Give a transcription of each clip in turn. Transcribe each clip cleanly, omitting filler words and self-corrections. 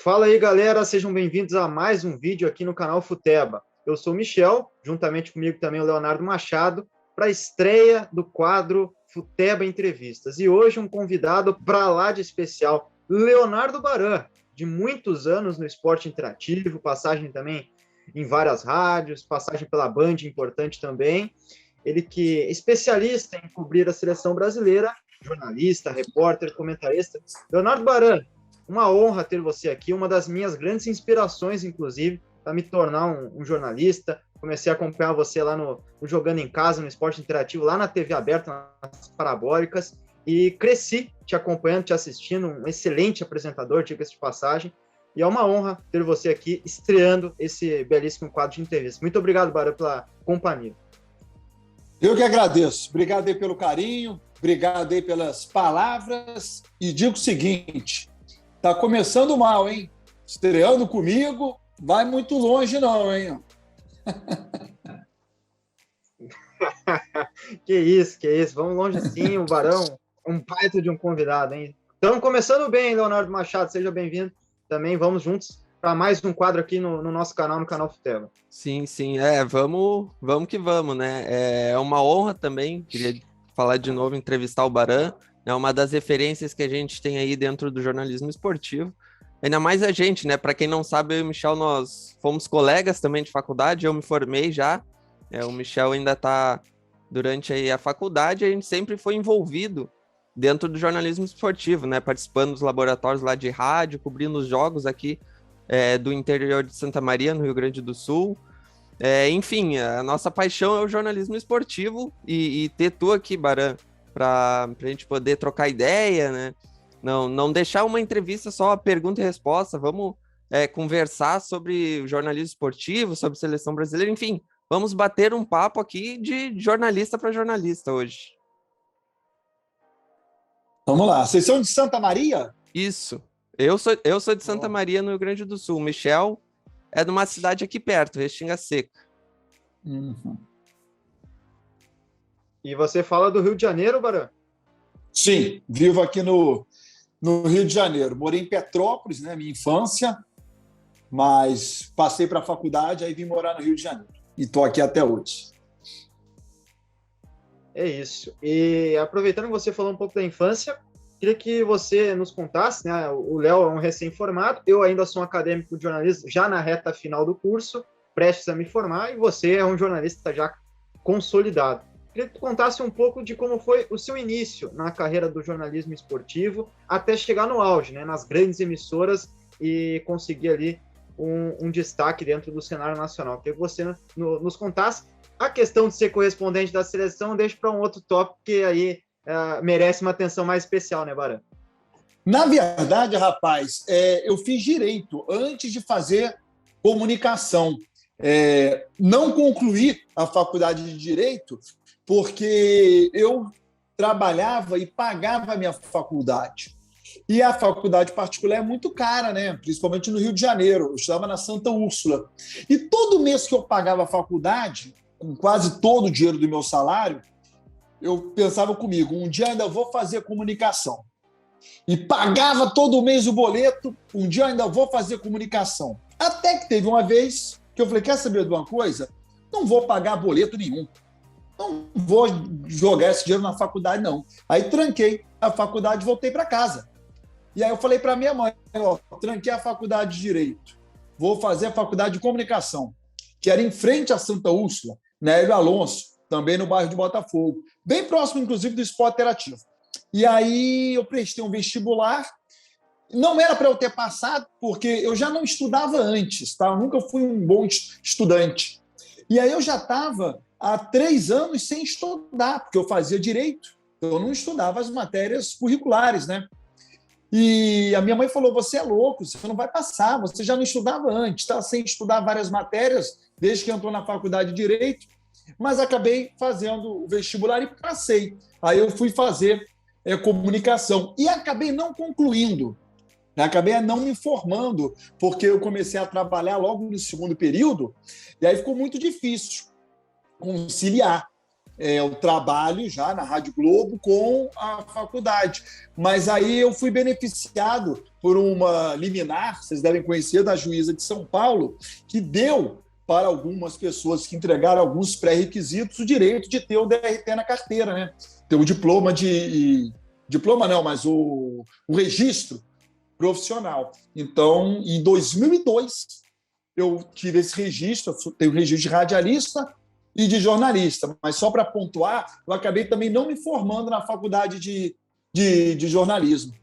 Fala aí, galera, sejam bem-vindos a mais um vídeo aqui no canal Futeba. Eu sou o Michel, juntamente comigo também o Leonardo Machado, para a estreia do quadro Futeba Entrevistas. E hoje um convidado para lá de especial, Leonardo Baran, de muitos anos no esporte interativo, passagem também em várias rádios, passagem pela Band, importante também. Ele que é especialista em cobrir a seleção brasileira, jornalista, repórter, comentarista. Leonardo Baran, uma honra ter você aqui, uma das minhas grandes inspirações, inclusive, para me tornar um jornalista. Comecei a acompanhar você lá no Jogando em Casa, no esporte interativo, lá na TV aberta, nas parabólicas, e cresci te acompanhando, te assistindo, um excelente apresentador, diga-se de passagem, e é uma honra ter você aqui estreando esse belíssimo quadro de entrevista. Muito obrigado, Baran, pela companhia. Eu que agradeço. Obrigado aí pelo carinho, obrigado aí pelas palavras, e digo o seguinte: tá começando mal, hein? Estreando comigo, vai muito longe não, hein? Que isso. Vamos longe sim, o Barão, um baita de um convidado, hein? Estamos começando bem, Leonardo Machado, seja bem-vindo. Também vamos juntos para mais um quadro aqui no nosso canal, no canal Futeba. Sim, vamos que vamos, né? É uma honra também, queria falar de novo, entrevistar o Baran, é uma das referências que a gente tem aí dentro do jornalismo esportivo. Ainda mais a gente, né? Para quem não sabe, eu e o Michel, nós fomos colegas também de faculdade, eu me formei já, o Michel ainda está durante aí a faculdade, a gente sempre foi envolvido dentro do jornalismo esportivo, né? Participando dos laboratórios lá de rádio, cobrindo os jogos aqui do interior de Santa Maria, no Rio Grande do Sul. Enfim, a nossa paixão é o jornalismo esportivo e ter tu aqui, Baran, para a gente poder trocar ideia, né? Não deixar uma entrevista só pergunta e resposta, vamos conversar sobre o jornalismo esportivo, sobre seleção brasileira, enfim, vamos bater um papo aqui de jornalista para jornalista hoje. Vamos lá, vocês são de Santa Maria? Isso, eu sou de Santa Maria, no Rio Grande do Sul, o Michel é de uma cidade aqui perto, Restinga Seca. Uhum. E você fala do Rio de Janeiro, Baran? Sim, vivo aqui no Rio de Janeiro. Morei em Petrópolis, né, minha infância, mas passei para a faculdade, aí vim morar no Rio de Janeiro. E estou aqui até hoje. É isso. E aproveitando que você falou um pouco da infância, queria que você nos contasse, né? O Léo é um recém-formado, eu ainda sou um acadêmico de jornalismo, já na reta final do curso, prestes a me formar, e você é um jornalista já consolidado. Queria que tu contasse um pouco de como foi o seu início na carreira do jornalismo esportivo, até chegar no auge, né? Nas grandes emissoras e conseguir ali um destaque dentro do cenário nacional. Queria que você nos contasse. A questão de ser correspondente da seleção deixa para um outro tópico que aí merece uma atenção mais especial, né, Baran? Na verdade, rapaz, eu fiz direito antes de fazer comunicação. Não concluí a faculdade de Direito porque eu trabalhava e pagava a minha faculdade. E a faculdade particular é muito cara, né? Principalmente no Rio de Janeiro. Eu estudava na Santa Úrsula. E todo mês que eu pagava a faculdade, com quase todo o dinheiro do meu salário, eu pensava comigo, um dia ainda vou fazer comunicação. E pagava todo mês o boleto, um dia ainda vou fazer comunicação. Até que teve uma vez que eu falei, quer saber de uma coisa? Não vou pagar boleto nenhum. Não vou jogar esse dinheiro na faculdade, não. Aí tranquei a faculdade e voltei para casa. E aí eu falei para minha mãe, tranquei a faculdade de Direito, vou fazer a faculdade de Comunicação, que era em frente à Santa Úrsula, na Hélio Alonso, também no bairro de Botafogo, bem próximo, inclusive, do Esporte Interativo. E aí eu prestei um vestibular, não era para eu ter passado, porque eu já não estudava antes, tá? Eu nunca fui um bom estudante. E aí eu já estava há 3 anos sem estudar, porque eu fazia Direito, eu não estudava as matérias curriculares, né? E a minha mãe falou, você é louco, você não vai passar, você já não estudava antes, está sem estudar várias matérias, desde que entrou na faculdade de Direito, mas acabei fazendo o vestibular e passei. Aí eu fui fazer comunicação e acabei não concluindo, acabei não me formando, porque eu comecei a trabalhar logo no segundo período, e aí ficou muito difícil conciliar o trabalho já na Rádio Globo com a faculdade. Mas aí eu fui beneficiado por uma liminar, vocês devem conhecer, da juíza de São Paulo, que deu para algumas pessoas que entregaram alguns pré-requisitos o direito de ter o DRT na carteira, né? Ter o diploma Diploma não, mas o registro profissional. Então, em 2002, eu tive esse registro, eu tenho registro de radialista e de jornalista, mas só para pontuar, eu acabei também não me formando na faculdade de jornalismo.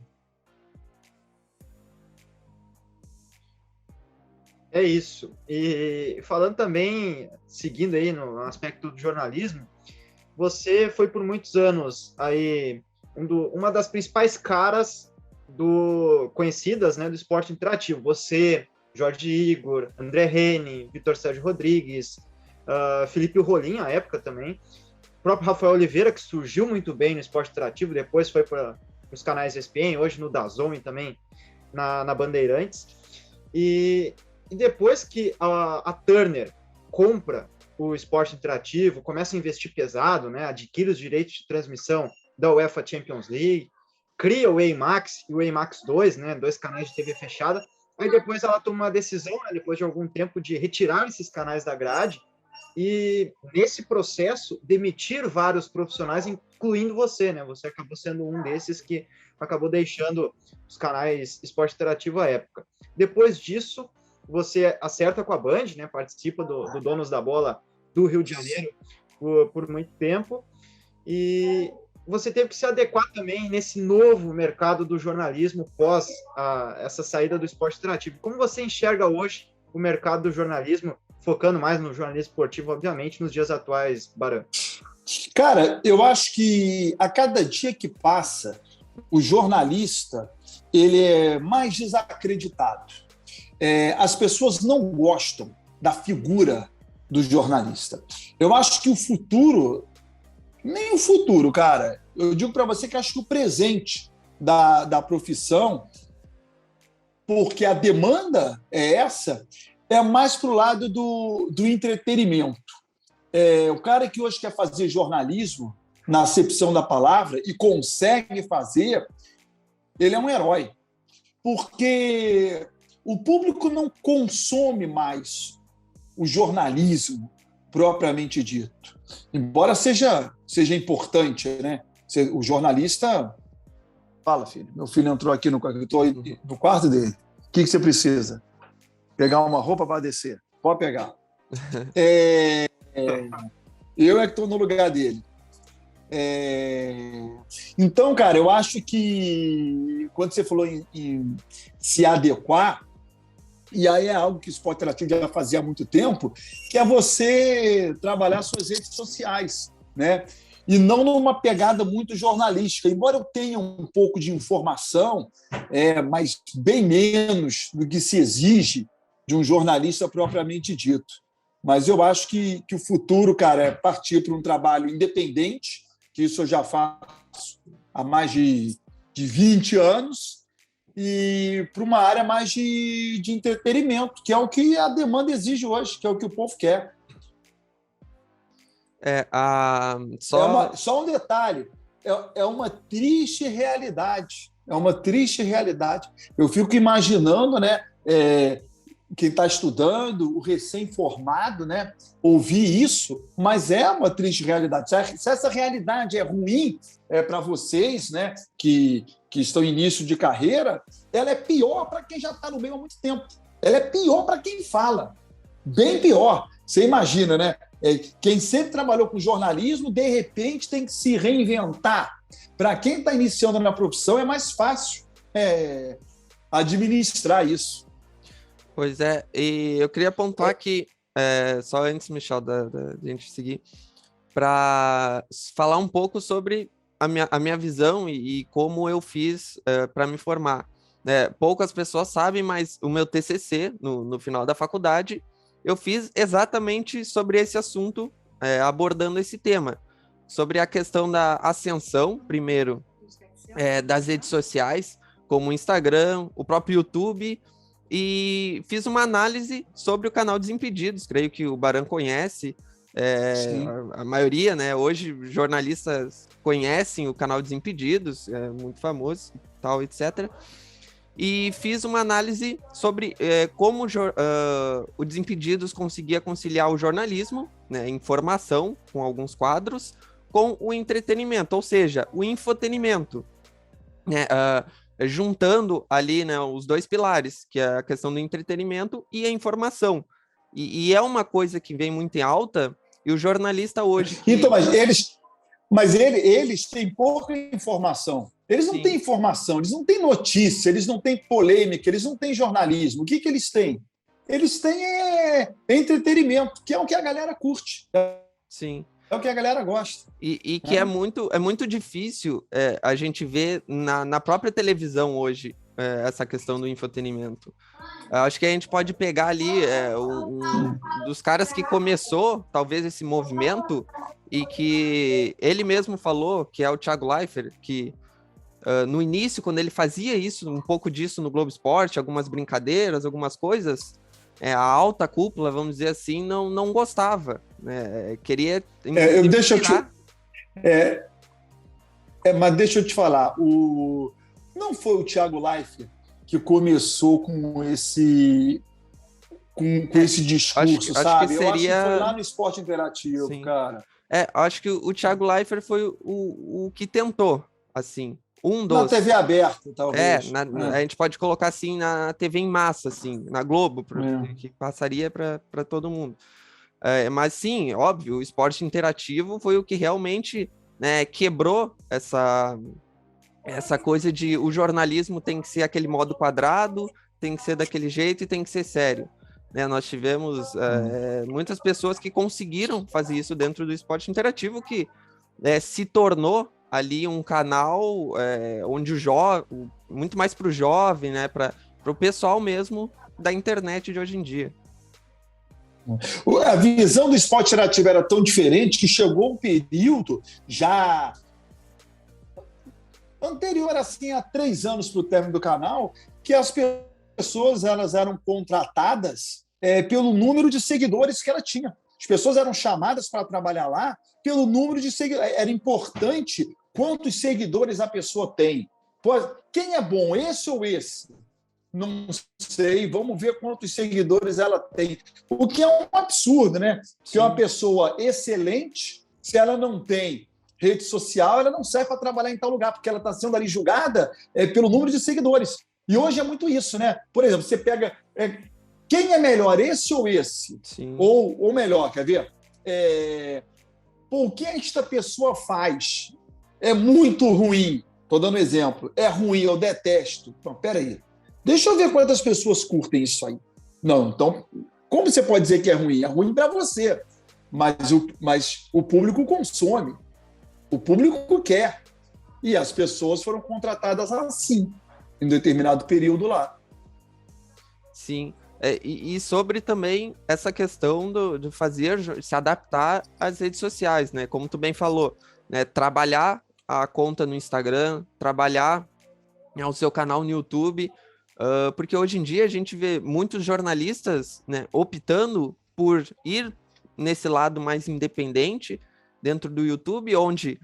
É isso. E falando também, seguindo aí no aspecto do jornalismo, você foi por muitos anos aí uma das principais caras conhecidas, né, do esporte interativo. Você, Jorge Igor, André Reni, Vitor Sérgio Rodrigues, Felipe Rolim, à época também, o próprio Rafael Oliveira, que surgiu muito bem no esporte interativo, depois foi para os canais ESPN, hoje no DAZN também, na Bandeirantes. E depois que a Turner compra o esporte interativo, começa a investir pesado, né, adquire os direitos de transmissão da UEFA Champions League, cria o EIMAX e o EIMAX 2, né, 2 canais de TV fechada. Aí depois ela toma uma decisão, né, depois de algum tempo, de retirar esses canais da grade e, nesse processo, demitir vários profissionais, incluindo você, né? Você acabou sendo um desses que acabou deixando os canais esporte interativo à época. Depois disso, você acerta com a Band, né? Participa do Donos da Bola do Rio de Janeiro por muito tempo, e você teve que se adequar também nesse novo mercado do jornalismo pós essa saída do esporte interativo. Como você enxerga hoje o mercado do jornalismo, focando mais no jornalismo esportivo, obviamente, nos dias atuais, Baran? Cara, eu acho que a cada dia que passa, o jornalista ele é mais desacreditado. As pessoas não gostam da figura do jornalista. Eu acho que o futuro, nem o futuro, cara, eu digo para você que acho que o presente da profissão, porque a demanda é mais para o lado do entretenimento. O cara que hoje quer fazer jornalismo, na acepção da palavra, e consegue fazer, ele é um herói. Porque o público não consome mais o jornalismo propriamente dito. Embora seja importante, né? O jornalista... Fala, filho. Meu filho entrou aqui no quarto dele. O que você precisa? Pegar uma roupa para descer. Pode pegar. Eu é que estou no lugar dele. Então, cara, eu acho que quando você falou em se adequar, e aí é algo que o esporte interativo já fazia há muito tempo, que é você trabalhar suas redes sociais, né? E não numa pegada muito jornalística. Embora eu tenha um pouco de informação, mas bem menos do que se exige de um jornalista propriamente dito. Mas eu acho que o futuro, cara, é partir para um trabalho independente, que isso eu já faço há mais de 20 anos, e para uma área mais de entretenimento, que é o que a demanda exige hoje, que é o que o povo quer. Só um detalhe, é uma triste realidade. É uma triste realidade. Eu fico imaginando, né, quem está estudando, o recém-formado, né, ouvir isso, mas é uma triste realidade. Se essa realidade é ruim para vocês, né, que estão em início de carreira, ela é pior para quem já está no meio há muito tempo. Ela é pior para quem fala. Bem pior. Você imagina, né? Quem sempre trabalhou com jornalismo, de repente tem que se reinventar. Para quem está iniciando na profissão, é mais fácil administrar isso. Pois é, e eu queria pontuar que, só antes, Michel, da gente seguir, para falar um pouco sobre a minha visão e como eu fiz para me formar. Poucas pessoas sabem, mas o meu TCC, no final da faculdade, eu fiz exatamente sobre esse assunto, abordando esse tema, sobre a questão da ascensão, primeiro, das redes sociais, como o Instagram, o próprio YouTube, e fiz uma análise sobre o canal Desimpedidos, creio que o Baran conhece, a maioria, né? Hoje, jornalistas conhecem o canal Desimpedidos, é muito famoso, tal, etc. e fiz uma análise sobre como o Desimpedidos conseguia conciliar o jornalismo, né, informação, com alguns quadros, com o entretenimento, ou seja, o infotenimento, né, juntando ali, né, os dois pilares, que é a questão do entretenimento e a informação. E é uma coisa que vem muito em alta, e o jornalista hoje... Então, mas eles têm pouca informação. Eles não têm informação, eles não têm notícia, eles não têm polêmica, eles não têm jornalismo. O que eles têm? Eles têm entretenimento, que é o que a galera curte. Sim. É o que a galera gosta. E que é muito difícil a gente ver na própria televisão hoje essa questão do infotenimento. Eu acho que a gente pode pegar ali um dos caras que começou, talvez, esse movimento, e que ele mesmo falou, que é o Thiago Leifert, que no início, quando ele fazia isso, um pouco disso no Globo Esporte, algumas brincadeiras, algumas coisas, a alta cúpula, vamos dizer assim, não gostava, né? Queria... mas deixa eu te falar, não foi o Thiago Leifert que começou com esse discurso, sabe? Acho que seria... Eu acho que foi lá no Esporte Interativo, Sim. cara. Acho que o Thiago Leifert foi o que tentou, assim, na TV aberta, talvez. A gente pode colocar assim na TV em massa, assim, na Globo, que passaria para todo mundo. Mas sim, óbvio, o esporte interativo foi o que realmente, né, quebrou essa coisa de o jornalismo tem que ser aquele modo quadrado, tem que ser daquele jeito e tem que ser sério. Né, nós tivemos muitas pessoas que conseguiram fazer isso dentro do esporte interativo, que se tornou ali um canal onde muito mais para o jovem, né, para o pessoal mesmo da internet de hoje em dia. A visão do esporte interativo era tão diferente que chegou um período já anterior, assim, a 3 anos para o término do canal, que as pessoas elas eram contratadas pelo número de seguidores que ela tinha. As pessoas eram chamadas para trabalhar lá pelo número de seguidores. Era importante quantos seguidores a pessoa tem. Quem é bom, esse ou esse? Não sei, vamos ver quantos seguidores ela tem. O que é um absurdo, né? Que uma pessoa excelente, se ela não tem rede social, ela não serve para trabalhar em tal lugar, porque ela está sendo ali julgada pelo número de seguidores. E hoje é muito isso, né? Por exemplo, você pega... quem é melhor, esse ou esse? Sim. Ou melhor, quer ver? O que esta pessoa faz é muito ruim. Estou dando um exemplo. É ruim, eu detesto. Não, peraí. Deixa eu ver quantas pessoas curtem isso aí. Não, então, como você pode dizer que é ruim? É ruim para você. Mas o público consome. O público quer. E as pessoas foram contratadas assim, em determinado período lá. Sim. E sobre também essa questão de se adaptar às redes sociais, né? Como tu bem falou, né? Trabalhar a conta no Instagram, trabalhar o seu canal no YouTube, porque hoje em dia a gente vê muitos jornalistas, né, optando por ir nesse lado mais independente dentro do YouTube, onde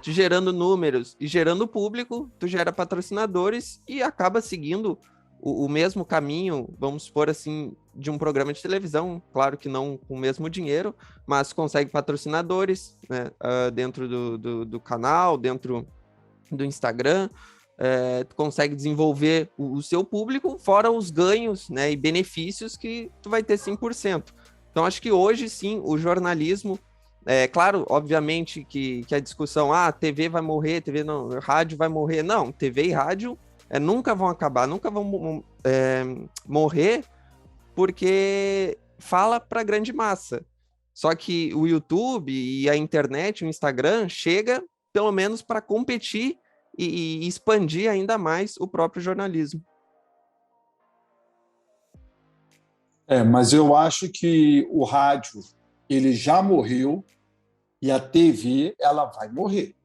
tu gerando números e gerando público, tu gera patrocinadores e acaba seguindo o mesmo caminho, vamos supor assim, de um programa de televisão, claro que não com o mesmo dinheiro, mas consegue patrocinadores, né, dentro do canal, dentro do Instagram, tu consegue desenvolver o seu público, fora os ganhos, né, e benefícios que tu vai ter 100%. Então, acho que hoje, sim, o jornalismo, claro, obviamente que a discussão, TV vai morrer, TV não, rádio vai morrer, não, TV e rádio nunca vão acabar, nunca vão morrer, porque fala para a grande massa. Só que o YouTube e a internet, o Instagram, chega pelo menos para competir e expandir ainda mais o próprio jornalismo. Mas eu acho que o rádio ele já morreu e a TV ela vai morrer.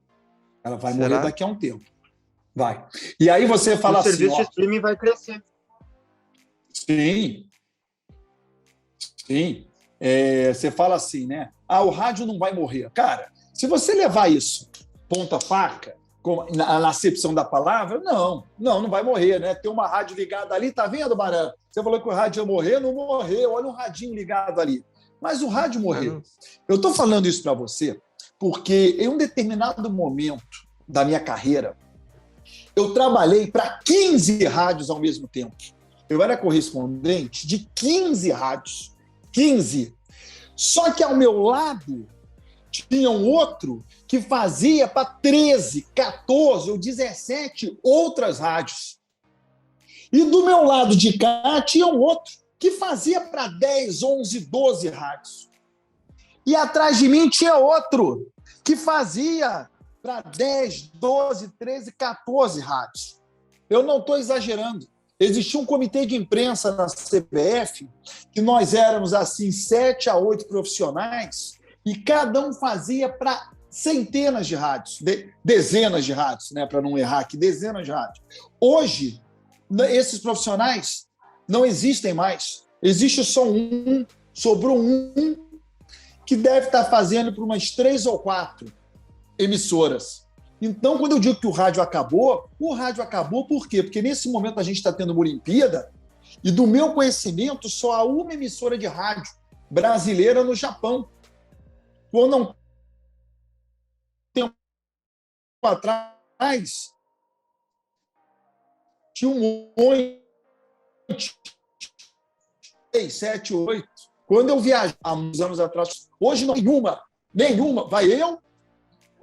Ela vai morrer daqui a um tempo. Vai. E aí você fala assim... O serviço de streaming vai crescer. Sim. Sim. Você fala assim, né? O rádio não vai morrer. Cara, se você levar isso ponta faca, na acepção da palavra, não vai morrer, né? Tem uma rádio ligada ali, tá vendo, Baran? Você falou que o rádio ia morrer, não morreu, olha um radinho ligado ali. Mas o rádio morreu. Eu estou falando isso para você porque em um determinado momento da minha carreira, eu trabalhei para 15 rádios ao mesmo tempo. Eu era correspondente de 15 rádios. 15. Só que ao meu lado tinha um outro que fazia para 13, 14 ou 17 outras rádios. E do meu lado de cá tinha um outro que fazia para 10, 11, 12 rádios. E atrás de mim tinha outro que fazia para 10, 12, 13, 14 rádios. Eu não estou exagerando. Existia um comitê de imprensa na CBF, que nós éramos assim 7 a 8 profissionais, e cada um fazia para centenas de rádios, dezenas de rádios, né, para não errar aqui, dezenas de rádios. Hoje, esses profissionais não existem mais. Existe só um, sobrou um, que deve estar fazendo para umas 3 ou 4 emissoras. Então, quando eu digo que o rádio acabou por quê? Porque nesse momento a gente está tendo uma Olimpíada e, do meu conhecimento, só há uma emissora de rádio brasileira no Japão. Quando não tempo atrás tinha um monte, 6, 7, 8. Quando eu viajava há uns anos atrás, hoje não, nenhuma, vai eu,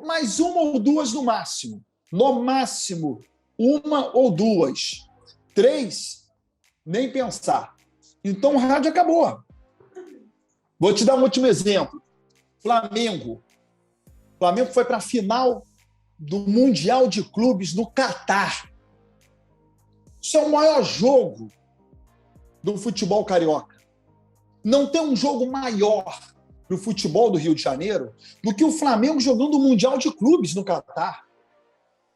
mais uma ou duas no máximo. No máximo, uma ou duas. 3, nem pensar. Então o rádio acabou. Vou te dar um último exemplo. Flamengo. O Flamengo foi para a final do Mundial de Clubes no Catar. Isso é o maior jogo do futebol carioca. Não tem um jogo maior para o futebol do Rio de Janeiro do que o Flamengo jogando o Mundial de Clubes no Catar.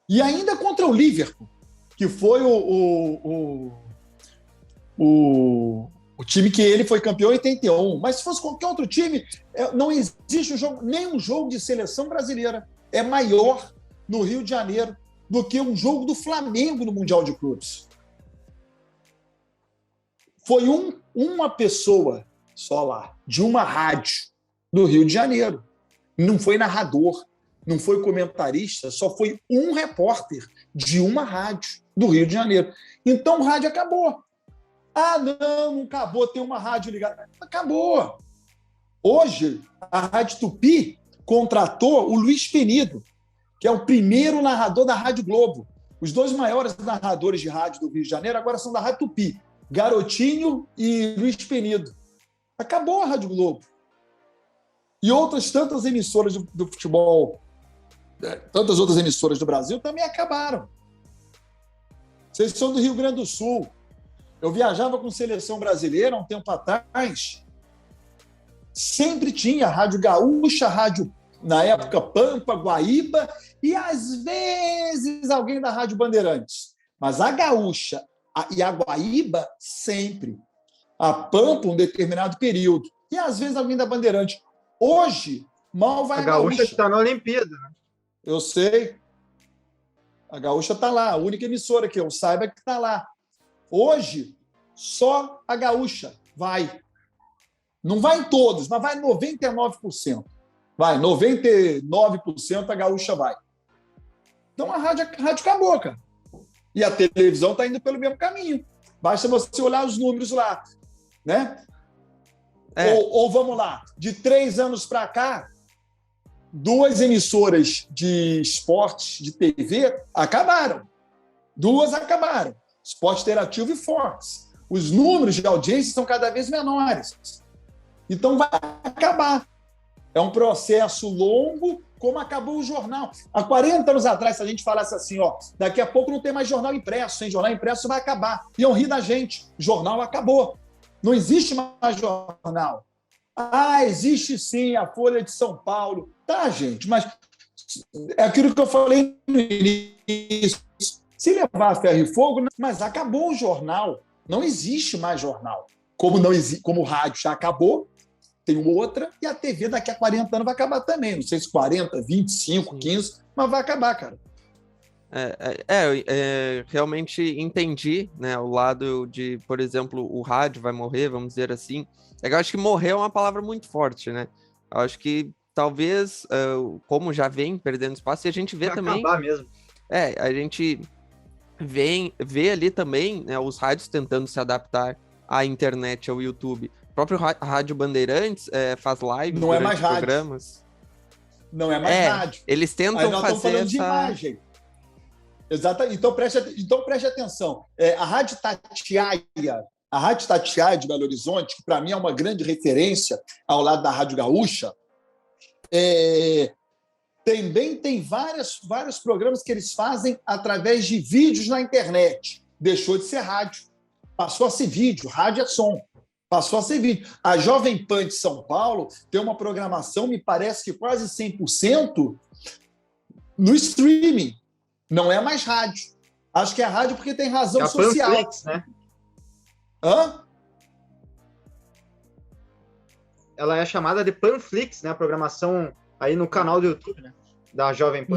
E ainda contra o Liverpool, que foi o time que ele foi campeão em 81. Mas se fosse qualquer outro time, não existe nenhum jogo de seleção brasileira é maior no Rio de Janeiro do que um jogo do Flamengo no Mundial de Clubes. Foi uma pessoa só lá, de uma rádio do Rio de Janeiro. Não foi narrador, não foi comentarista, só foi um repórter de uma rádio do Rio de Janeiro. Então o rádio acabou. Ah, não acabou, tem uma rádio ligada. Acabou. Hoje, a Rádio Tupi contratou o Luiz Penido, que é o primeiro narrador da Rádio Globo. Os 2 maiores narradores de rádio do Rio de Janeiro agora são da Rádio Tupi, Garotinho e Luiz Penido. Acabou a Rádio Globo. E outras tantas emissoras do futebol, tantas outras emissoras do Brasil também acabaram. Vocês são do Rio Grande do Sul. Eu viajava com seleção brasileira há um tempo atrás. Sempre tinha Rádio Gaúcha, Rádio, na época, Pampa, Guaíba, e às vezes alguém da Rádio Bandeirantes. Mas a Gaúcha e a Guaíba, sempre. A Pampa, um determinado período. E às vezes alguém da Bandeirante. Hoje, mal vai a Gaúcha. Está na Olimpíada. Eu sei. A Gaúcha está lá, a única emissora que eu saiba que está lá. Hoje, só a Gaúcha vai. Não vai em todos, mas vai 99%. Vai, 99% a Gaúcha vai. Então a rádio acabou, cara. E a televisão está indo pelo mesmo caminho. Basta você olhar os números lá, né? Ou vamos lá, de 3 anos para cá, 2 emissoras de esportes de TV acabaram. 2 acabaram. Esporte Interativo e Fox. Os números de audiência são cada vez menores. Então vai acabar. É um processo longo, como acabou o jornal. Há 40 anos atrás, se a gente falasse assim, daqui a pouco não tem mais jornal impresso, hein? Jornal impresso vai acabar. Iam rir da gente. Jornal acabou. Não existe mais jornal. Ah, existe sim a Folha de São Paulo. Tá, gente, mas é aquilo que eu falei no início. Se levar a ferro e fogo, mas acabou o jornal. Não existe mais jornal. Como o rádio já acabou, tem outra, e a TV daqui a 40 anos vai acabar também. Não sei se 40, 25, 15, mas vai acabar, cara. Realmente entendi, né, o lado de, por exemplo, o rádio vai morrer, vamos dizer assim. É que eu acho que morrer é uma palavra muito forte, né? Eu acho que talvez, como já vem perdendo espaço, e a gente vê Vai também, acabar mesmo. a gente vê ali também, né, os rádios tentando se adaptar à internet, ao YouTube. O próprio Rádio Bandeirantes faz lives Não é mais durante rádio. programas. Não é mais rádio. Eles tentam Aí nós fazer estamos falando de imagem. Exatamente. Então preste atenção. A Rádio Tatiaia de Belo Horizonte, que para mim é uma grande referência ao lado da Rádio Gaúcha, também tem vários programas que eles fazem através de vídeos na internet. Deixou de ser rádio. Passou a ser vídeo. Rádio é som. Passou a ser vídeo. A Jovem Pan de São Paulo tem uma programação, me parece que quase 100% no streaming. Não é mais rádio. Acho que é rádio porque tem razão social. Panflix, né? Hã? Ela é chamada de Panflix, né? A programação aí no canal do YouTube, né? Da Jovem Pan.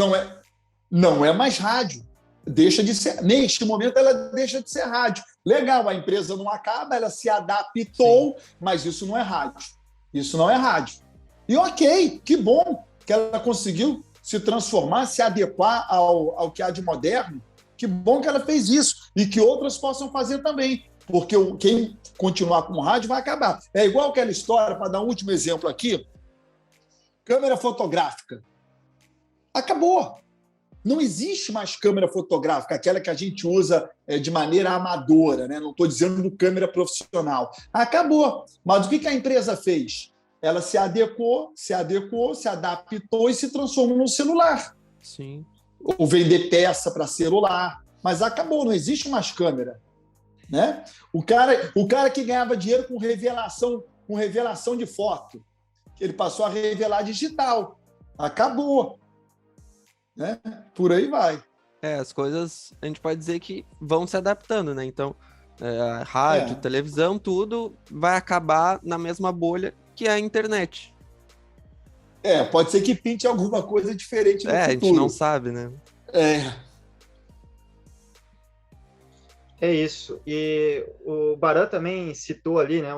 Não é mais rádio. Deixa de ser. Neste momento, ela deixa de ser rádio. Legal, a empresa não acaba, ela se adaptou, sim, mas isso não é rádio. Isso não é rádio. E ok, que bom que ela conseguiu se transformar, se adequar ao que há de moderno. Que bom que ela fez isso e que outras possam fazer também, porque quem continuar com o rádio vai acabar. É igual aquela história, para dar um último exemplo aqui, câmera fotográfica. Acabou. Não existe mais câmera fotográfica, aquela que a gente usa de maneira amadora, né? Não estou dizendo câmera profissional. Acabou. Mas o que a empresa fez? Ela se adequou, se adaptou e se transformou no celular. Sim. Ou vender peça para celular. Mas acabou, não existe mais câmera. Né? O cara que ganhava dinheiro com revelação de foto, ele passou a revelar digital. Acabou. Né? Por aí vai. As coisas, a gente pode dizer que vão se adaptando, né? Então, rádio, televisão, tudo vai acabar na mesma bolha que a internet. Pode ser que pinte alguma coisa diferente no futuro. A gente não sabe, né? É isso. E o Baran também citou ali, né?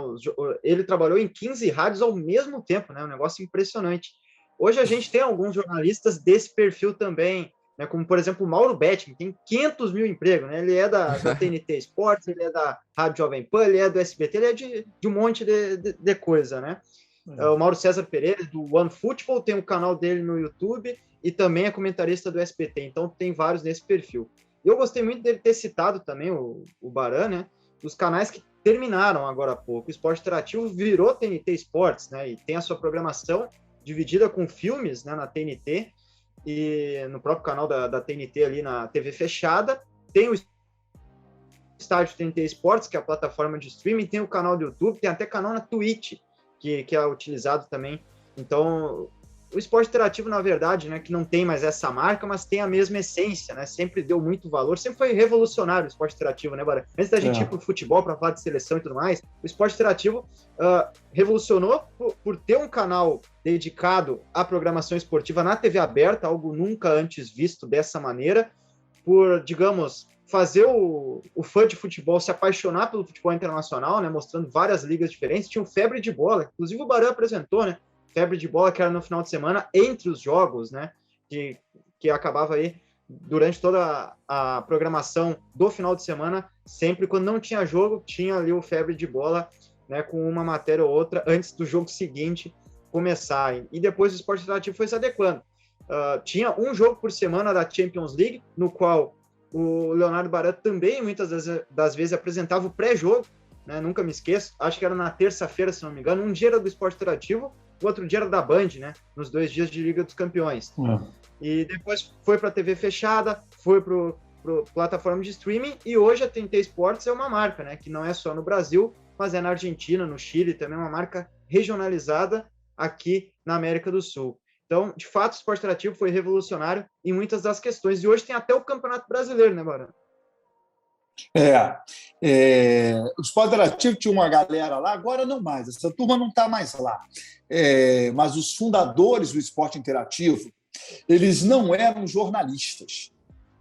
Ele trabalhou em 15 rádios ao mesmo tempo, né? Um negócio impressionante. Hoje a gente tem alguns jornalistas desse perfil também, né? Como, por exemplo, o Mauro Bettman, tem 500 mil empregos, né? Ele é da TNT Esportes, ele é da Rádio Jovem Pan, ele é do SBT, ele é de um monte de coisa, né? O Mauro César Pereira, do OneFootball, tem o canal dele no YouTube e também é comentarista do SBT, então tem vários nesse perfil. Eu gostei muito dele ter citado também o Baran, né? Dos canais que terminaram agora há pouco. O Esporte Interativo virou TNT Esportes, né? E tem a sua programação dividida com filmes, né, na TNT e no próprio canal da TNT ali na TV fechada. Tem o Estádio TNT Esportes, que é a plataforma de streaming, tem o canal do YouTube, tem até canal na Twitch, que é utilizado também. Então, o esporte interativo, na verdade, né, que não tem mais essa marca, mas tem a mesma essência, né? Sempre deu muito valor, sempre foi revolucionário o esporte interativo, né, Bara? Antes da gente ir para o futebol, para falar de seleção e tudo mais, o esporte interativo revolucionou por ter um canal dedicado à programação esportiva na TV aberta, algo nunca antes visto dessa maneira, por, digamos, fazer o fã de futebol se apaixonar pelo futebol internacional, né, mostrando várias ligas diferentes. Tinha o Febre de Bola, inclusive o Baran apresentou, né, Febre de Bola, que era no final de semana, entre os jogos, né, que acabava aí durante toda a programação do final de semana, sempre quando não tinha jogo, tinha ali o Febre de Bola, né, com uma matéria ou outra antes do jogo seguinte começar. E depois o esporte interativo foi se adequando. Tinha um jogo por semana da Champions League, no qual o Leonardo Baran também, muitas das vezes, apresentava o pré-jogo, né? Nunca me esqueço, acho que era na terça-feira, se não me engano, um dia era do Esporte Interativo, o outro dia era da Band, né? Nos 2 dias de Liga dos Campeões. E depois foi para a TV fechada, foi para plataforma de streaming, e hoje a TNT Esportes é uma marca, né? Que não é só no Brasil, mas é na Argentina, no Chile, também é uma marca regionalizada aqui na América do Sul. Então, de fato, o esporte interativo foi revolucionário em muitas das questões. E hoje tem até o Campeonato Brasileiro, né, Baran? O esporte interativo tinha uma galera lá, agora não mais. Essa turma não está mais lá. Mas os fundadores do esporte interativo, eles não eram jornalistas.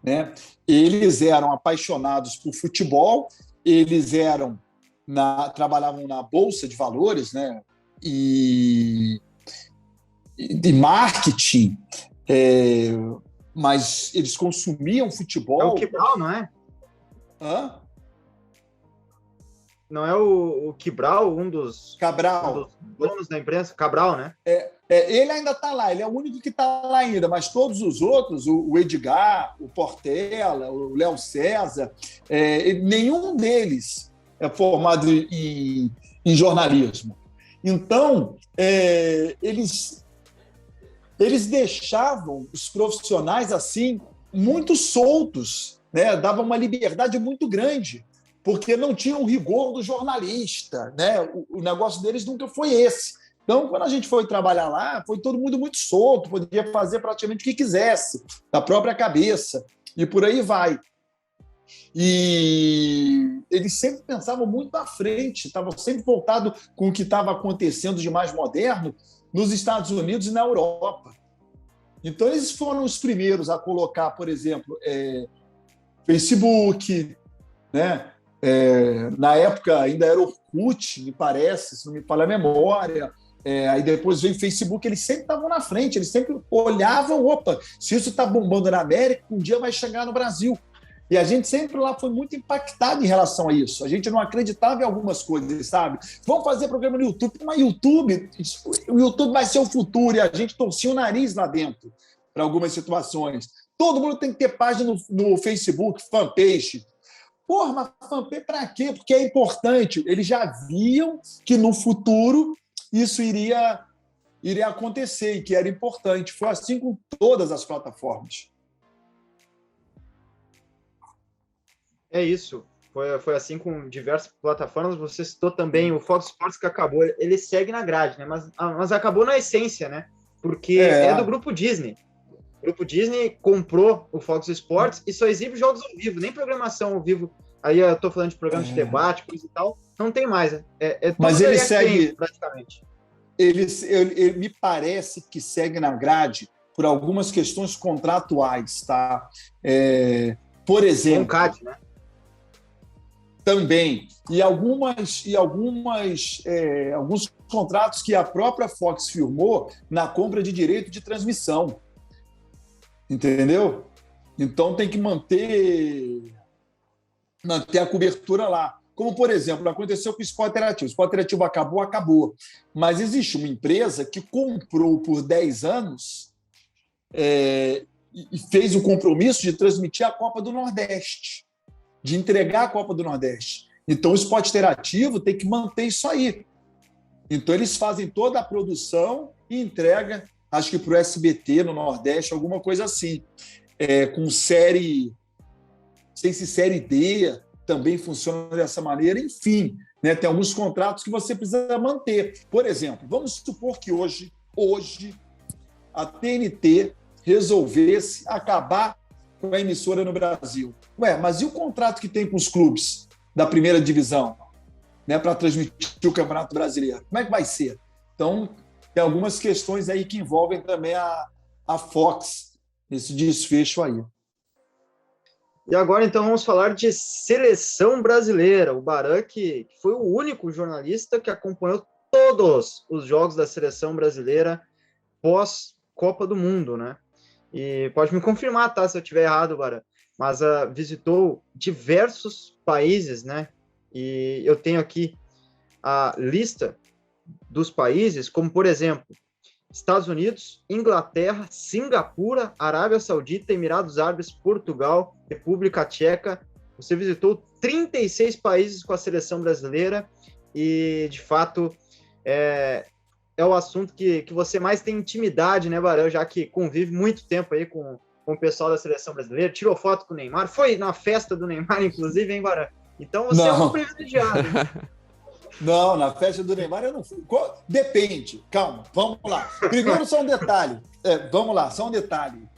né? Eles eram apaixonados por futebol, eles trabalhavam na Bolsa de Valores, né? E de marketing, mas eles consumiam futebol. É o Quibral, não é? Hã? Não é o Quibral, Cabral. um dos donos da imprensa? Cabral, né? Ele ainda está lá, ele é o único que está lá ainda, mas todos os outros, o Edgar, o Portela, o Léo César, nenhum deles é formado em jornalismo. Então, eles deixavam os profissionais assim muito soltos, né? Davam uma liberdade muito grande, porque não tinham o rigor do jornalista, né? O negócio deles nunca foi esse. Então, quando a gente foi trabalhar lá, foi todo mundo muito solto, podia fazer praticamente o que quisesse, da própria cabeça, e por aí vai. E eles sempre pensavam muito à frente, estavam sempre voltados com o que estava acontecendo de mais moderno nos Estados Unidos e na Europa. Então, eles foram os primeiros a colocar, por exemplo, Facebook, né? Na época ainda era Orkut, me parece, se não me falha a memória. Aí depois veio o Facebook, eles sempre estavam na frente, eles sempre olhavam, opa, se isso está bombando na América, um dia vai chegar no Brasil. E a gente sempre lá foi muito impactado em relação a isso. A gente não acreditava em algumas coisas, sabe? Vamos fazer programa no YouTube, mas o YouTube vai ser o futuro, e a gente torcia o nariz lá dentro para algumas situações. Todo mundo tem que ter página no Facebook, fanpage. Porra, mas fanpage para quê? Porque é importante. Eles já viam que no futuro isso iria acontecer e que era importante. Foi assim com todas as plataformas. É isso. Foi assim com diversas plataformas. Você citou também o Fox Sports, que acabou. Ele segue na grade, né? Mas acabou na essência, né? Porque é do grupo Disney. O grupo Disney comprou o Fox Sports e só exibe jogos ao vivo, nem programação ao vivo. Aí eu tô falando de programa de debate, coisa e tal. Não tem mais. Mas ele segue praticamente. Ele me parece que segue na grade por algumas questões contratuais, tá? Por exemplo, CAD, né? Também. E alguns contratos que a própria Fox firmou na compra de direito de transmissão. Entendeu? Então tem que manter a cobertura lá. Como, por exemplo, aconteceu com o Sport Interativo. O Sport Interativo acabou. Mas existe uma empresa que comprou por 10 anos e fez o compromisso de transmitir a Copa do Nordeste, de entregar a Copa do Nordeste. Então, o Sport Interativo tem que manter isso aí. Então, eles fazem toda a produção e entrega, acho que para o SBT no Nordeste, alguma coisa assim. Com série, não sei se série D também funciona dessa maneira. Enfim, né, tem alguns contratos que você precisa manter. Por exemplo, vamos supor que hoje a TNT resolvesse acabar com a emissora no Brasil. Mas e o contrato que tem com os clubes da primeira divisão, né, para transmitir o Campeonato Brasileiro? Como é que vai ser? Então, tem algumas questões aí que envolvem também a Fox, esse desfecho aí. E agora, então, vamos falar de seleção brasileira. O Baran, que foi o único jornalista que acompanhou todos os jogos da seleção brasileira pós-Copa do Mundo, né? E pode me confirmar, tá, se eu estiver errado, Baran, mas visitou diversos países, né? E eu tenho aqui a lista dos países, como, por exemplo, Estados Unidos, Inglaterra, Singapura, Arábia Saudita, Emirados Árabes, Portugal, República Tcheca. Você visitou 36 países com a seleção brasileira e, de fato, é o assunto que você mais tem intimidade, né, Barão, já que convive muito tempo aí com o pessoal da seleção brasileira, tirou foto com o Neymar, foi na festa do Neymar, inclusive, hein, Barão? Então você é um privilegiado. Não, na festa do Neymar eu não fui. Depende, calma, vamos lá. Primeiro, só um detalhe. Só um detalhe.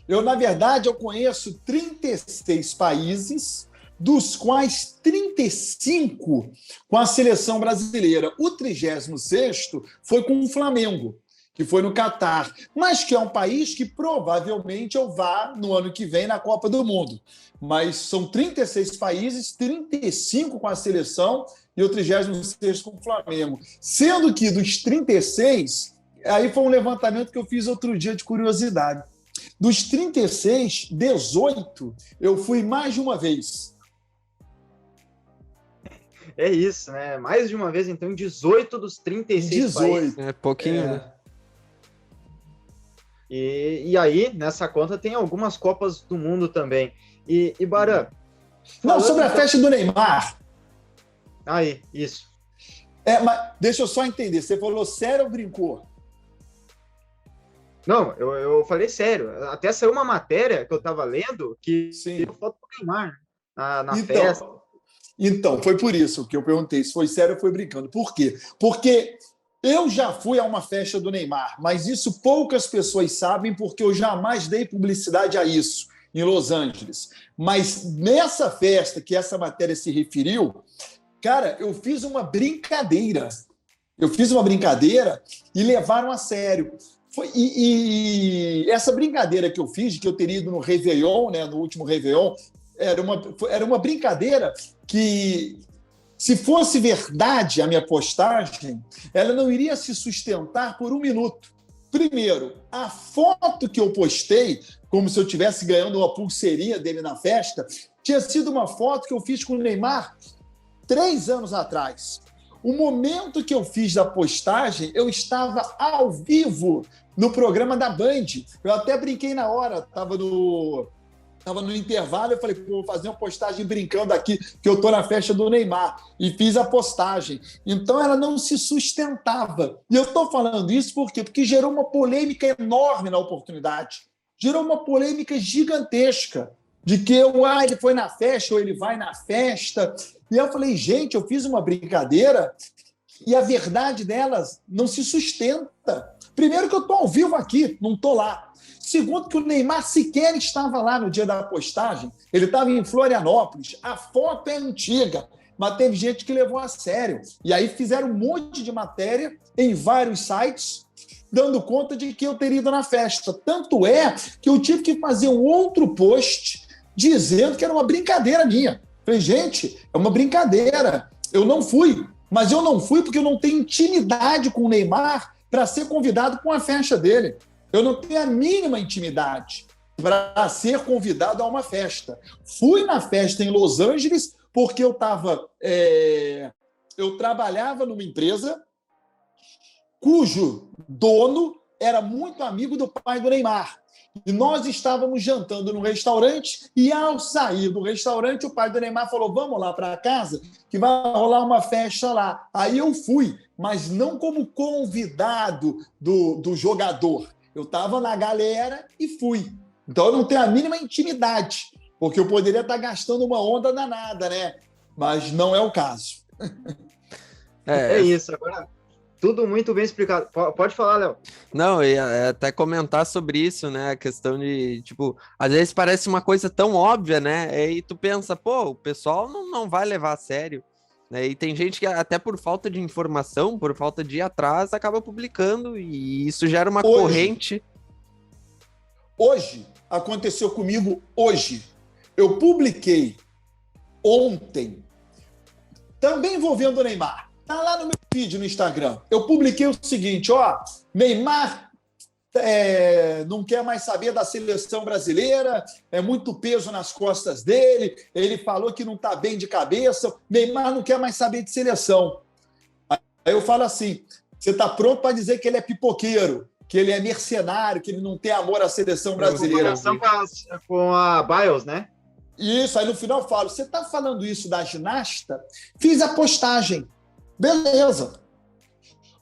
Na verdade, eu conheço 36 países, dos quais 35 com a seleção brasileira. O 36º foi com o Flamengo. que foi no Catar, mas que é um país que provavelmente eu vá no ano que vem na Copa do Mundo. Mas são 36 países, 35 com a seleção e o 36º com o Flamengo. Sendo que dos 36, aí foi um levantamento que eu fiz outro dia de curiosidade. Dos 36, 18 eu fui mais de uma vez. É isso, né? Mais de uma vez, então, em 18 dos 36 países. É pouquinho, né? E aí, nessa conta, tem algumas Copas do Mundo também. E Baran... Não, sobre a festa do Neymar. Aí, isso. Mas deixa eu só entender. Você falou sério ou brincou? Não, eu falei sério. Até saiu uma matéria que eu estava lendo que tirou foto do Neymar na festa. Então, foi por isso que eu perguntei se foi sério ou foi brincando. Por quê? Porque eu já fui a uma festa do Neymar, mas isso poucas pessoas sabem porque eu jamais dei publicidade a isso em Los Angeles. Mas nessa festa que essa matéria se referiu, cara, eu fiz uma brincadeira. E levaram a sério. E essa brincadeira que eu fiz, que eu teria ido no Réveillon, né, no último Réveillon, era uma brincadeira que, se fosse verdade a minha postagem, ela não iria se sustentar por um minuto. Primeiro, a foto que eu postei, como se eu estivesse ganhando uma pulseirinha dele na festa, tinha sido uma foto que eu fiz com o Neymar 3 anos atrás. O momento que eu fiz da postagem, eu estava ao vivo no programa da Band. Eu até brinquei na hora, estava no intervalo, eu falei, vou fazer uma postagem brincando aqui, que eu estou na festa do Neymar, e fiz a postagem. Então, ela não se sustentava. E eu estou falando isso por quê? Porque gerou uma polêmica enorme na oportunidade. Gerou uma polêmica gigantesca, de que ele foi na festa, ou ele vai na festa. E eu falei, gente, eu fiz uma brincadeira e a verdade delas não se sustenta. Primeiro que eu estou ao vivo aqui, não estou lá. Segundo, que o Neymar sequer estava lá no dia da postagem. Ele estava em Florianópolis. A foto é antiga, mas teve gente que levou a sério. E aí fizeram um monte de matéria em vários sites, dando conta de que eu teria ido na festa. Tanto é que eu tive que fazer um outro post dizendo que era uma brincadeira minha. Falei, gente, é uma brincadeira. Eu não fui. Mas eu não fui porque eu não tenho intimidade com o Neymar para ser convidado para uma festa dele. Eu não tenho a mínima intimidade para ser convidado a uma festa. Fui na festa em Los Angeles porque eu trabalhava numa empresa cujo dono era muito amigo do pai do Neymar. E nós estávamos jantando no restaurante e, ao sair do restaurante, o pai do Neymar falou, vamos lá para casa que vai rolar uma festa lá. Aí eu fui, mas não como convidado do jogador. Eu estava na galera e fui. Então, eu não tenho a mínima intimidade, porque eu poderia estar gastando uma onda danada, né? Mas não é o caso. É isso. Agora, tudo muito bem explicado. Pode falar, Léo. Não, eu ia até comentar sobre isso, né? A questão de, tipo, às vezes parece uma coisa tão óbvia, né? E tu pensa, pô, o pessoal não vai levar a sério. E tem gente que até por falta de informação, por falta de ir atrás, acaba publicando e isso gera uma corrente. Hoje, aconteceu comigo hoje. Eu publiquei ontem, também envolvendo o Neymar. Tá lá no meu vídeo no Instagram. Eu publiquei o seguinte, Neymar não quer mais saber da seleção brasileira, é muito peso nas costas dele, ele falou que não está bem de cabeça, Neymar não quer mais saber de seleção. Aí eu falo assim, você está pronto para dizer que ele é pipoqueiro, que ele é mercenário, que ele não tem amor à seleção brasileira. Com a Biles, né? Isso, aí no final eu falo, você está falando isso da ginasta? Fiz a postagem. Beleza.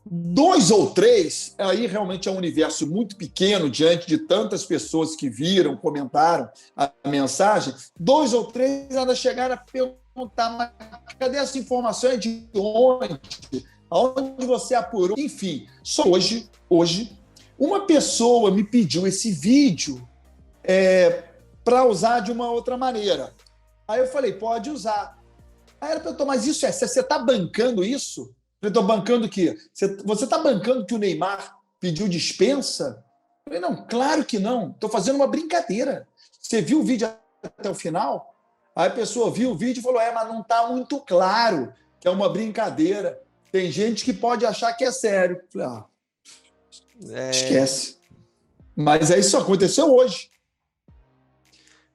2 ou 3, aí realmente é um universo muito pequeno diante de tantas pessoas que viram, comentaram a mensagem. 2 ou 3 ainda chegaram a perguntar, mas cadê essa informação? É de onde? Aonde você apurou? Enfim, só hoje, uma pessoa me pediu esse vídeo para usar de uma outra maneira. Aí eu falei, pode usar. Aí ela perguntou, mas você está bancando isso? Eu estou bancando o quê? Você está bancando que o Neymar pediu dispensa? Eu falei, não, claro que não. Estou fazendo uma brincadeira. Você viu o vídeo até o final? Aí a pessoa viu o vídeo e falou, mas não está muito claro que é uma brincadeira. Tem gente que pode achar que é sério. Eu falei, esquece. Mas isso aconteceu hoje.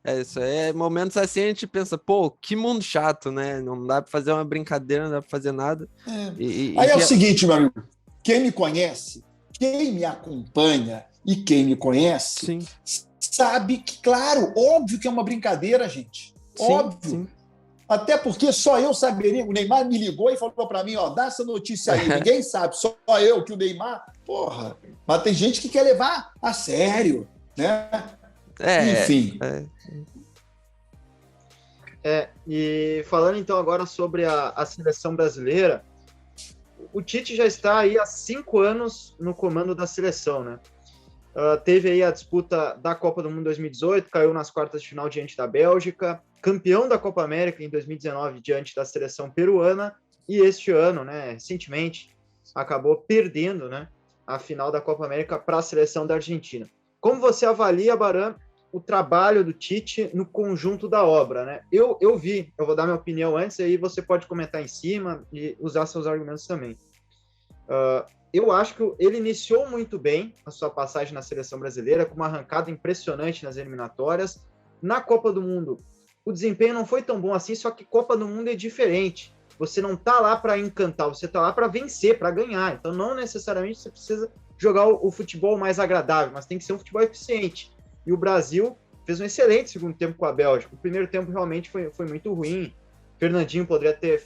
Isso é momentos assim a gente pensa, pô, que mundo chato, né? Não dá para fazer uma brincadeira, não dá para fazer nada. Aí é o seguinte, meu amigo, quem me conhece, quem me acompanha e quem me conhece, sim, sabe que, claro, óbvio que é uma brincadeira, gente. Sim, óbvio. Sim. Até porque só eu saberia. O Neymar me ligou e falou para mim, dá essa notícia aí. Ninguém sabe, só eu que o Neymar. Porra, mas tem gente que quer levar a sério, né? Enfim. E falando então agora sobre a seleção brasileira, o Tite já está aí há 5 anos no comando da seleção, né? Teve aí a disputa da Copa do Mundo 2018, caiu nas quartas de final diante da Bélgica, campeão da Copa América em 2019 diante da seleção peruana, e este ano, né, recentemente, acabou perdendo, né, a final da Copa América para a seleção da Argentina. Como você avalia, Baran, o trabalho do Tite no conjunto da obra, né? Eu vou dar minha opinião antes, aí você pode comentar em cima e usar seus argumentos também. Eu acho que ele iniciou muito bem a sua passagem na seleção brasileira, com uma arrancada impressionante nas eliminatórias. Na Copa do Mundo, o desempenho não foi tão bom assim, só que Copa do Mundo é diferente. Você não está lá para encantar, você está lá para vencer, para ganhar. Então, não necessariamente você precisa jogar o futebol mais agradável, mas tem que ser um futebol eficiente. E o Brasil fez um excelente segundo tempo com a Bélgica. O primeiro tempo realmente foi muito ruim. Fernandinho poderia ter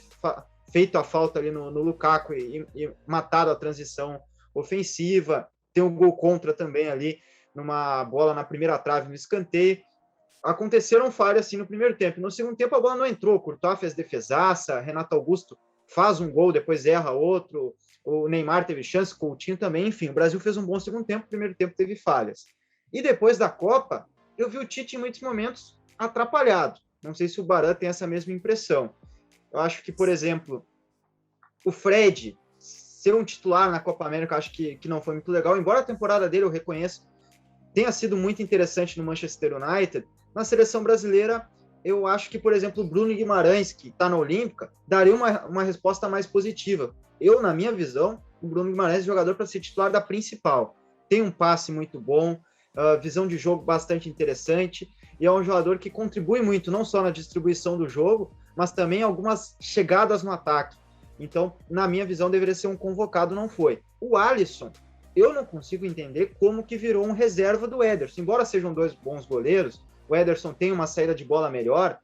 feito a falta ali no Lukaku e matado a transição ofensiva. Tem um gol contra também ali, numa bola na primeira trave, no escanteio. Aconteceram falhas assim no primeiro tempo. No segundo tempo a bola não entrou. Courtois fez defesaça, Renato Augusto faz um gol, depois erra outro. O Neymar teve chance, Coutinho também. Enfim, o Brasil fez um bom segundo tempo, o primeiro tempo teve falhas. E depois da Copa, eu vi o Tite em muitos momentos atrapalhado. Não sei se o Baran tem essa mesma impressão. Eu acho que, por exemplo, o Fred ser um titular na Copa América, acho que não foi muito legal. Embora a temporada dele, eu reconheço, tenha sido muito interessante no Manchester United, na seleção brasileira, eu acho que, por exemplo, o Bruno Guimarães, que está na Olímpica, daria uma resposta mais positiva. Eu, na minha visão, o Bruno Guimarães é jogador para ser titular da principal. Tem um passe muito bom, visão de jogo bastante interessante, e é um jogador que contribui muito, não só na distribuição do jogo, mas também algumas chegadas no ataque. Então, na minha visão, deveria ser um convocado, não foi. O Alisson, eu não consigo entender como que virou um reserva do Ederson. Embora sejam dois bons goleiros, o Ederson tem uma saída de bola melhor,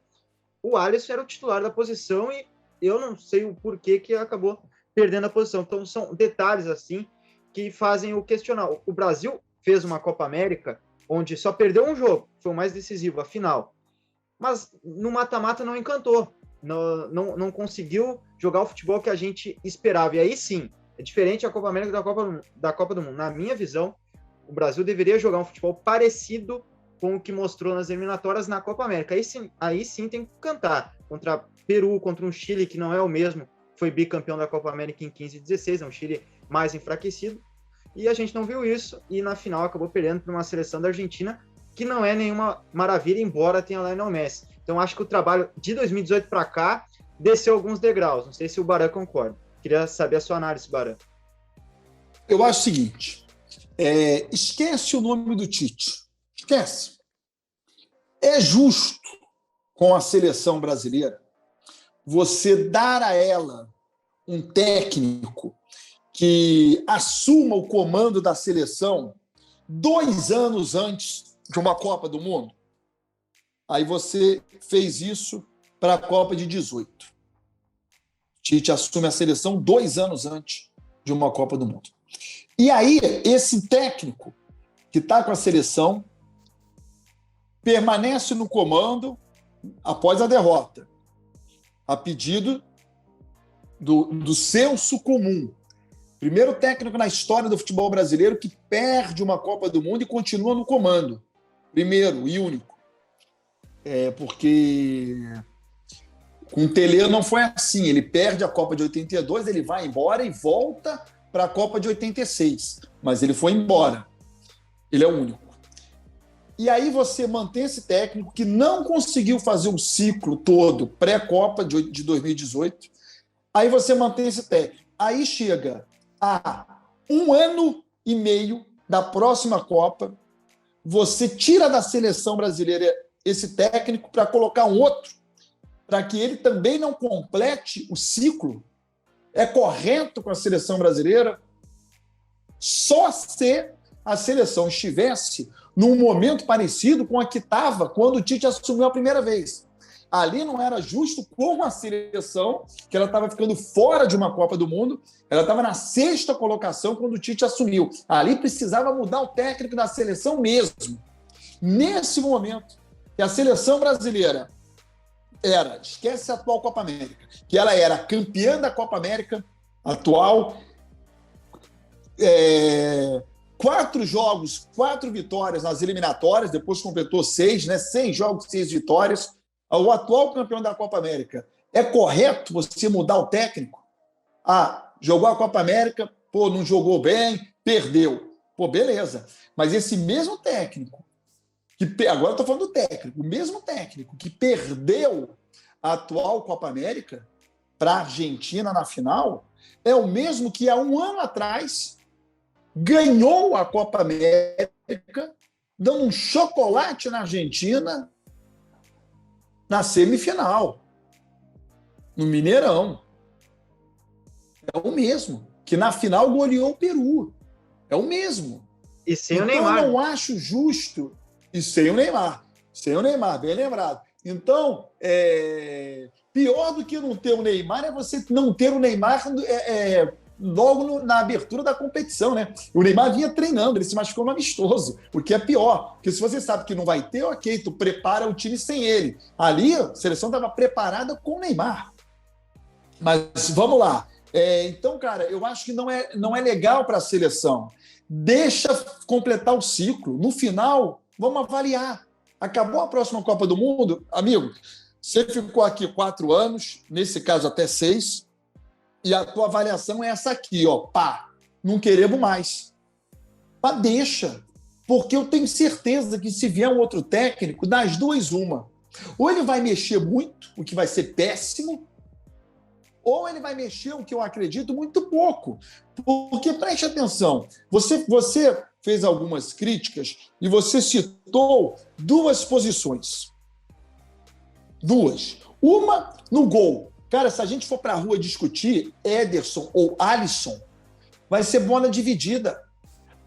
o Alisson era o titular da posição e eu não sei o porquê que acabou perdendo a posição. Então, são detalhes assim que fazem o questionar. O Brasil fez uma Copa América onde só perdeu um jogo, foi o mais decisivo, a final. Mas no mata-mata não encantou, não conseguiu jogar o futebol que a gente esperava. E aí sim, é diferente a Copa América da Copa do Mundo. Na minha visão, o Brasil deveria jogar um futebol parecido com o que mostrou nas eliminatórias na Copa América. Aí sim tem que cantar. Contra Peru, contra um Chile que não é o mesmo, foi bicampeão da Copa América em 15 e 16, é um Chile mais enfraquecido. E a gente não viu isso, e na final acabou perdendo para uma seleção da Argentina, que não é nenhuma maravilha, embora tenha Lionel Messi. Então acho que o trabalho de 2018 para cá desceu alguns degraus. Não sei se o Baran concorda. Queria saber a sua análise, Baran. Eu acho o seguinte, esquece o nome do Tite. Esquece. É justo com a seleção brasileira você dar a ela um técnico que assuma o comando da seleção 2 anos antes de uma Copa do Mundo? Aí você fez isso para a Copa de 18. Tite assume a seleção 2 anos antes de uma Copa do Mundo. E aí, esse técnico que está com a seleção permanece no comando após a derrota, a pedido do senso comum. Primeiro técnico na história do futebol brasileiro que perde uma Copa do Mundo e continua no comando. Primeiro e único. Porque com o Tele não foi assim. Ele perde a Copa de 82, ele vai embora e volta para a Copa de 86, mas ele foi embora. Ele é o único. E aí você mantém esse técnico que não conseguiu fazer o ciclo todo pré-Copa de 2018. Aí você mantém esse técnico. Aí chega a 1 ano e meio da próxima Copa, você tira da seleção brasileira esse técnico para colocar um outro, para que ele também não complete o ciclo. É correto com a seleção brasileira? Só se a seleção estivesse num momento parecido com a que estava quando o Tite assumiu a primeira vez. Ali não era justo com a seleção, que ela estava ficando fora de uma Copa do Mundo, ela estava na 6ª colocação quando o Tite assumiu. Ali precisava mudar o técnico da seleção mesmo. Nesse momento, que a seleção brasileira esquece a atual Copa América, que ela era campeã da Copa América atual, 4 jogos, 4 vitórias nas eliminatórias, depois completou 6, né? 6 jogos, 6 vitórias. O atual campeão da Copa América. É correto você mudar o técnico? Jogou a Copa América, não jogou bem, perdeu. Beleza. Mas esse mesmo técnico, agora eu estou falando do técnico, o mesmo técnico que perdeu a atual Copa América para a Argentina na final, é o mesmo que há 1 ano atrás ganhou a Copa América, dando um chocolate na Argentina na semifinal, no Mineirão. É o mesmo, que na final goleou o Peru. É o mesmo. E sem o Neymar. Eu não acho justo. E sem o Neymar. Sem o Neymar, bem lembrado. Então, pior do que não ter o Neymar é você não ter o Neymar logo na abertura da competição, né? O Neymar vinha treinando, ele se machucou no amistoso, o que é pior, porque se você sabe que não vai ter, ok, tu prepara o time sem ele. Ali, a seleção estava preparada com o Neymar. Mas vamos lá. Então, cara, eu acho que não é legal para a seleção. Deixa completar o ciclo. No final, vamos avaliar. Acabou a próxima Copa do Mundo? Amigo, você ficou aqui 4 anos, nesse caso até 6, e a tua avaliação é essa aqui, não queremos mais. Mas deixa, porque eu tenho certeza que se vier um outro técnico, das duas, uma. Ou ele vai mexer muito, o que vai ser péssimo, ou ele vai mexer, o que eu acredito, muito pouco. Porque, preste atenção, você fez algumas críticas e você citou 2 posições. 2. Uma no gol. Cara, se a gente for para a rua discutir Ederson ou Alisson, vai ser bola dividida.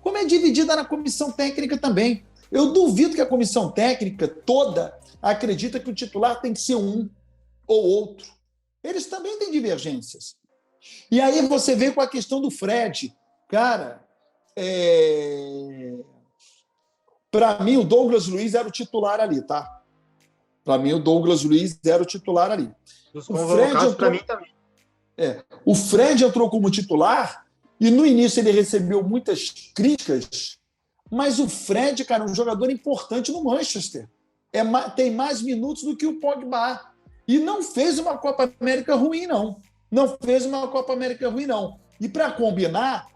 Como é dividida na comissão técnica também. Eu duvido que a comissão técnica toda acredita que o titular tem que ser um ou outro. Eles também têm divergências. E aí você vem com a questão do Fred. Cara, para mim o Douglas Luiz era o titular ali, tá? Para mim o Douglas Luiz era o titular ali. Dos convocados, para mim também. O Fred entrou como titular e no início ele recebeu muitas críticas, mas o Fred, cara, é um jogador importante no Manchester. Tem mais minutos do que o Pogba. E não fez uma Copa América ruim, não. Não fez uma Copa América ruim, não. E para combinar,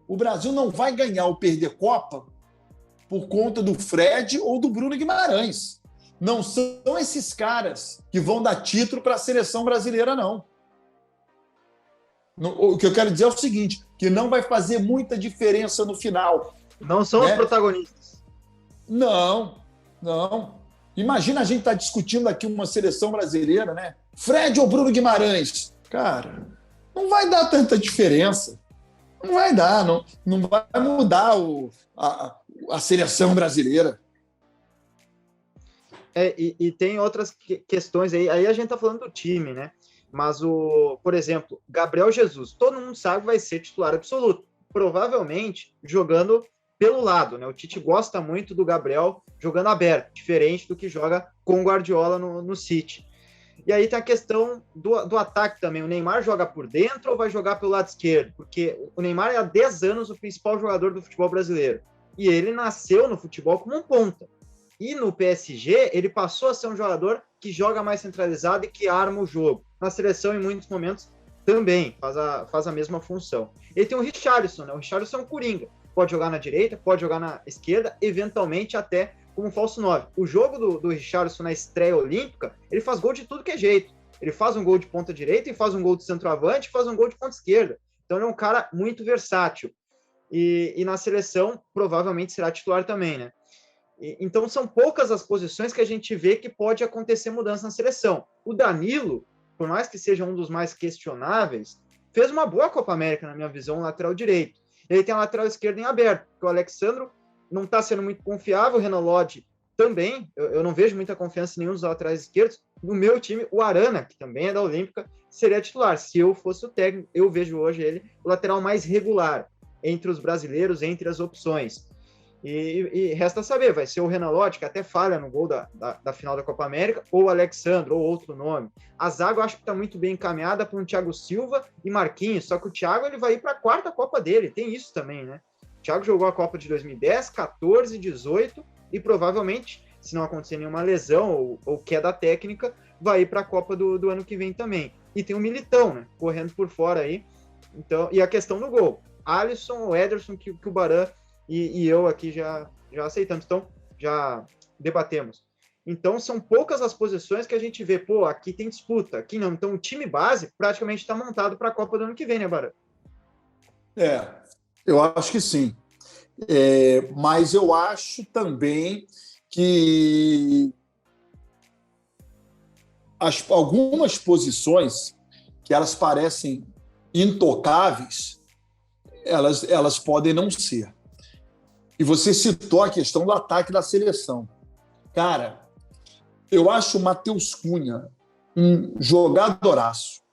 o Brasil não vai ganhar ou perder Copa por conta do Fred ou do Bruno Guimarães. Não são esses caras que vão dar título para a seleção brasileira, não. O que eu quero dizer é o seguinte, que não vai fazer muita diferença no final. Não são os protagonistas. Não. Imagina a gente estar discutindo aqui uma seleção brasileira, né? Fred ou Bruno Guimarães? Cara, não vai dar tanta diferença. Não vai dar, não vai mudar a seleção brasileira. E tem outras questões aí. Aí a gente tá falando do time, né? Mas, por exemplo, Gabriel Jesus, todo mundo sabe que vai ser titular absoluto. Provavelmente jogando pelo lado, né? O Tite gosta muito do Gabriel jogando aberto, diferente do que joga com o Guardiola no City. E aí tem a questão do ataque também. O Neymar joga por dentro ou vai jogar pelo lado esquerdo? Porque o Neymar é há 10 anos o principal jogador do futebol brasileiro. E ele nasceu no futebol como um ponta. E no PSG, ele passou a ser um jogador que joga mais centralizado e que arma o jogo. Na seleção, em muitos momentos, também faz a mesma função. Ele tem o Richarlison, né? O Richarlison é um coringa. Pode jogar na direita, pode jogar na esquerda, eventualmente até como falso 9. O jogo do Richarlison na estreia olímpica, ele faz gol de tudo que é jeito. Ele faz um gol de ponta direita, e faz um gol de centroavante, e faz um gol de ponta esquerda. Então ele é um cara muito versátil. E na seleção, provavelmente será titular também, né? Então são poucas as posições que a gente vê que pode acontecer mudança na seleção. O Danilo, por mais que seja um dos mais questionáveis, fez uma boa Copa América, na minha visão, um lateral direito. Ele tem a lateral esquerda em aberto, porque o Alexandro não está sendo muito confiável, o Renan Lodge também, eu não vejo muita confiança em nenhum dos laterais esquerdos. No meu time, o Arana, que também é da Olímpica, seria titular. Se eu fosse o técnico, eu vejo hoje ele o lateral mais regular entre os brasileiros, entre as opções. E resta saber, vai ser o Renan Lodge, que até falha no gol da final da Copa América, ou o Alexandre, ou outro nome. A zaga eu acho que está muito bem encaminhada para um Thiago Silva e Marquinhos, só que o Thiago ele vai ir para a quarta Copa dele, tem isso também, né? O Thiago jogou a Copa de 2010, 14, 18 e provavelmente, se não acontecer nenhuma lesão ou queda técnica, vai ir para a Copa do ano que vem também. E tem o Militão, né? Correndo por fora aí. Então, e a questão do gol. Alisson ou Ederson, que o Baran e eu aqui já aceitamos, então já debatemos. Então são poucas as posições que a gente vê, pô, aqui tem disputa, aqui não. Então o time base praticamente está montado para a Copa do ano que vem, né, Baran? Eu acho que sim. Mas eu acho também que algumas posições que elas parecem intocáveis, elas podem não ser. E você citou a questão do ataque da seleção. Cara, eu acho o Matheus Cunha um jogadoraço.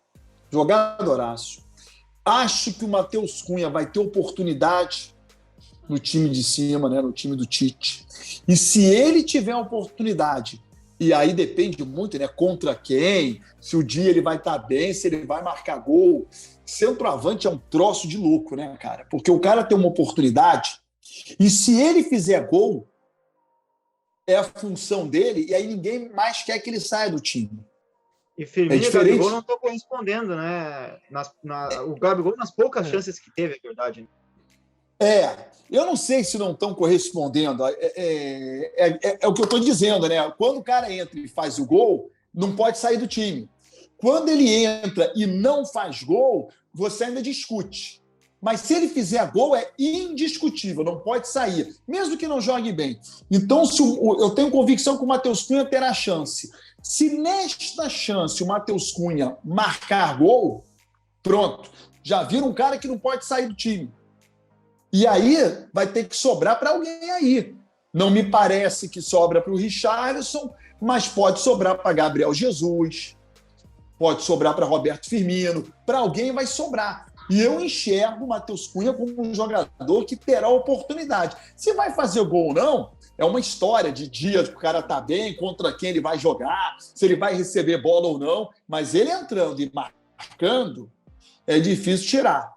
Jogadoraço. Acho que o Matheus Cunha vai ter oportunidade no time de cima, né, no time do Tite. E se ele tiver oportunidade, e aí depende muito, né, contra quem, se o dia ele vai estar bem, se ele vai marcar gol. Centroavante é um troço de louco, né, cara? Porque o cara tem uma oportunidade e se ele fizer gol, é a função dele, e aí ninguém mais quer que ele saia do time. E Firmino e o Gabigol não estão correspondendo, né? O Gabigol nas poucas chances que teve, é verdade. Eu não sei se não estão correspondendo. É o que eu estou dizendo, né? Quando o cara entra e faz o gol, não pode sair do time. Quando ele entra e não faz gol, você ainda discute. Mas se ele fizer gol, é indiscutível, não pode sair, mesmo que não jogue bem. Então, eu tenho convicção que o Matheus Cunha terá chance. Se nesta chance o Matheus Cunha marcar gol, pronto, já vira um cara que não pode sair do time. E aí vai ter que sobrar para alguém aí. Não me parece que sobra para o Richarlison, mas pode sobrar para Gabriel Jesus, pode sobrar para Roberto Firmino, para alguém vai sobrar. E eu enxergo o Matheus Cunha como um jogador que terá oportunidade. Se vai fazer gol ou não, é uma história de dias que o cara está bem, contra quem ele vai jogar, se ele vai receber bola ou não, mas ele entrando e marcando, é difícil tirar.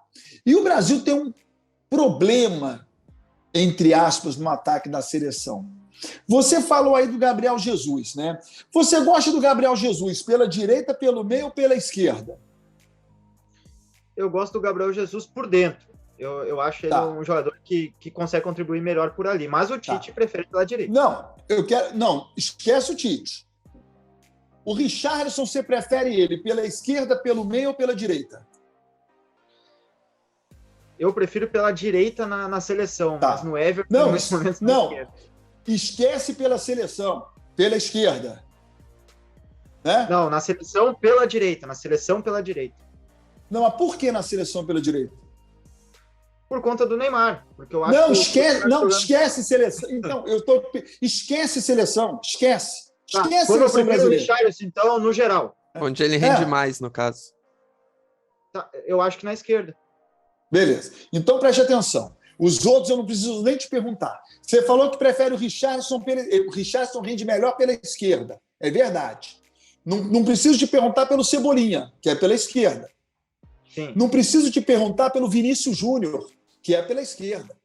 E o Brasil tem um problema, entre aspas, no ataque da seleção. Você falou aí do Gabriel Jesus, né? Você gosta do Gabriel Jesus pela direita, pelo meio ou pela esquerda? Eu gosto do Gabriel Jesus por dentro. Eu acho ele um jogador que consegue contribuir melhor por ali. Mas o Tite prefere pela direita. Não, esquece o Tite. O Richarlison, você prefere ele pela esquerda, pelo meio ou pela direita? Eu prefiro pela direita na seleção, mas no Everton... Esquece pela seleção, pela esquerda. Né? Não, na seleção pela direita, na seleção pela direita. Não, mas por que na seleção pela direita? Por conta do Neymar. Porque eu acho esquece seleção. Então, esquece seleção, esquece. Esquece quando seleção brasileira. Então, no geral. Onde ele rende mais, no caso. Eu acho que na esquerda. Beleza. Então, preste atenção. Os outros eu não preciso nem te perguntar. Você falou que prefere o Richarlison. O Richarlison rende melhor pela esquerda. É verdade. Não preciso te perguntar pelo Cebolinha, que é pela esquerda. Sim. Não preciso te perguntar pelo Vinícius Júnior, que é pela esquerda.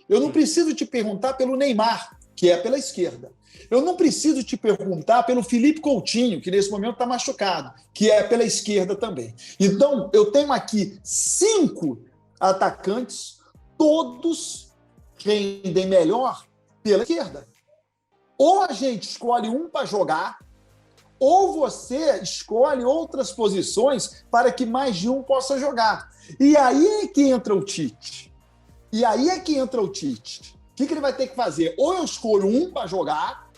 Eu não preciso te perguntar pelo Neymar, que é pela esquerda. Eu não preciso te perguntar pelo Felipe Coutinho, que nesse momento está machucado, que é pela esquerda também. Então, eu tenho aqui 5 atacantes, todos rendem melhor pela esquerda. Ou a gente escolhe um para jogar, ou você escolhe outras posições para que mais de um possa jogar. E aí é que entra o Tite. O que ele vai ter que fazer? Ou eu escolho um para jogar,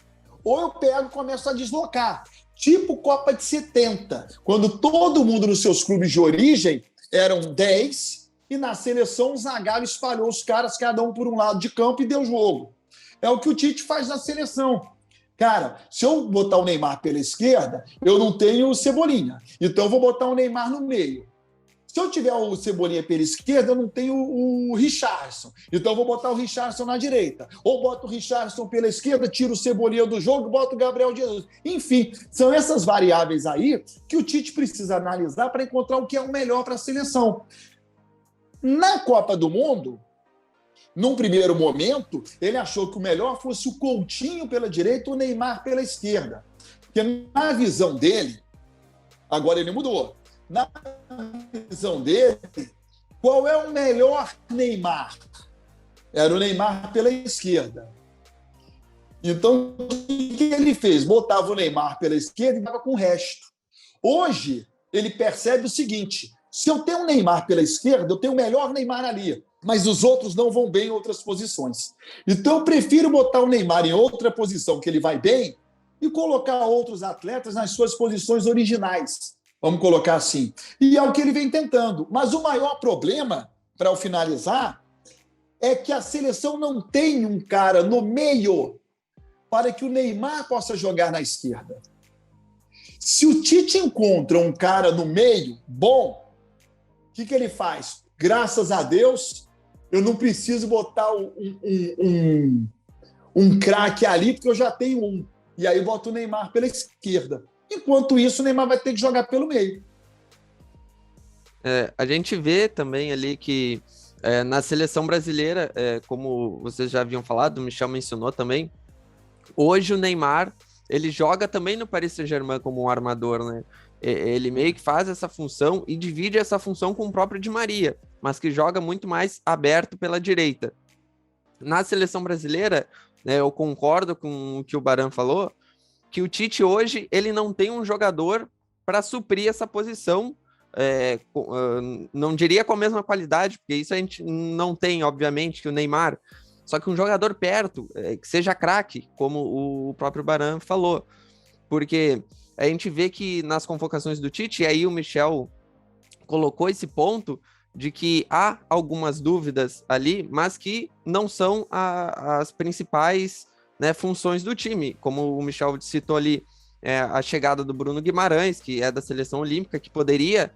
ou eu pego e começo a deslocar. Tipo Copa de 70, quando todo mundo nos seus clubes de origem eram 10, e na seleção o Zagallo espalhou os caras, cada um por um lado de campo, e deu jogo. É o que o Tite faz na seleção. Cara, se eu botar o Neymar pela esquerda, eu não tenho o Cebolinha. Então eu vou botar o Neymar no meio. Se eu tiver o Cebolinha pela esquerda, eu não tenho o Richarlison. Então eu vou botar o Richarlison na direita. Ou boto o Richarlison pela esquerda, tiro o Cebolinha do jogo e boto o Gabriel Jesus. Enfim, são essas variáveis aí que o Tite precisa analisar para encontrar o que é o melhor para a seleção. Na Copa do Mundo, num primeiro momento, ele achou que o melhor fosse o Coutinho pela direita e o Neymar pela esquerda. Porque na visão dele, agora ele mudou. Na visão dele, qual é o melhor Neymar? Era o Neymar pela esquerda. Então, o que ele fez? Botava o Neymar pela esquerda e dava com o resto. Hoje, ele percebe o seguinte: se eu tenho um Neymar pela esquerda, eu tenho o melhor Neymar ali, mas os outros não vão bem em outras posições. Então, eu prefiro botar o Neymar em outra posição que ele vai bem e colocar outros atletas nas suas posições originais. Vamos colocar assim. E é o que ele vem tentando. Mas o maior problema, para eu finalizar, é que a seleção não tem um cara no meio para que o Neymar possa jogar na esquerda. Se o Tite encontra um cara no meio bom, o que ele faz? Graças a Deus, eu não preciso botar um craque ali, porque eu já tenho um. E aí boto o Neymar pela esquerda. Enquanto isso, o Neymar vai ter que jogar pelo meio. A gente vê também ali que na seleção brasileira, como vocês já haviam falado, o Michel mencionou também, hoje o Neymar, ele joga também no Paris Saint-Germain como um armador, né? Ele meio que faz essa função e divide essa função com o próprio Di Maria, mas que joga muito mais aberto pela direita. Na seleção brasileira, né, eu concordo com o que o Baran falou, que o Tite hoje ele não tem um jogador para suprir essa posição, não diria com a mesma qualidade, porque isso a gente não tem, obviamente, que o Neymar, só que um jogador perto, que seja craque, como o próprio Baran falou, porque a gente vê que nas convocações do Tite, e aí o Michel colocou esse ponto de que há algumas dúvidas ali, mas que não são as principais, né, funções do time, como o Michel citou ali, a chegada do Bruno Guimarães, que é da seleção olímpica, que poderia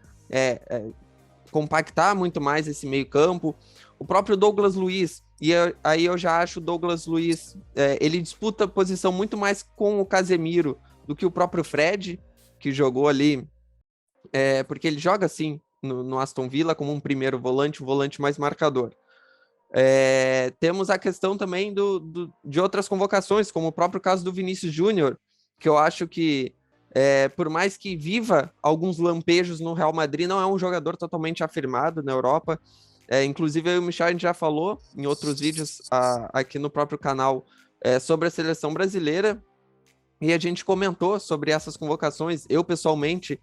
compactar muito mais esse meio campo, o próprio Douglas Luiz, e aí eu já acho o Douglas Luiz, ele disputa posição muito mais com o Casemiro do que o próprio Fred, que jogou ali, porque ele joga assim no Aston Villa como um primeiro volante, um volante mais marcador. Temos a questão também de outras convocações, como o próprio caso do Vinícius Júnior, que eu acho que, por mais que viva alguns lampejos no Real Madrid, não é um jogador totalmente afirmado na Europa. Inclusive, eu e o Michel, a gente já falou em outros vídeos aqui no próprio canal sobre a seleção brasileira, e a gente comentou sobre essas convocações. Eu, pessoalmente,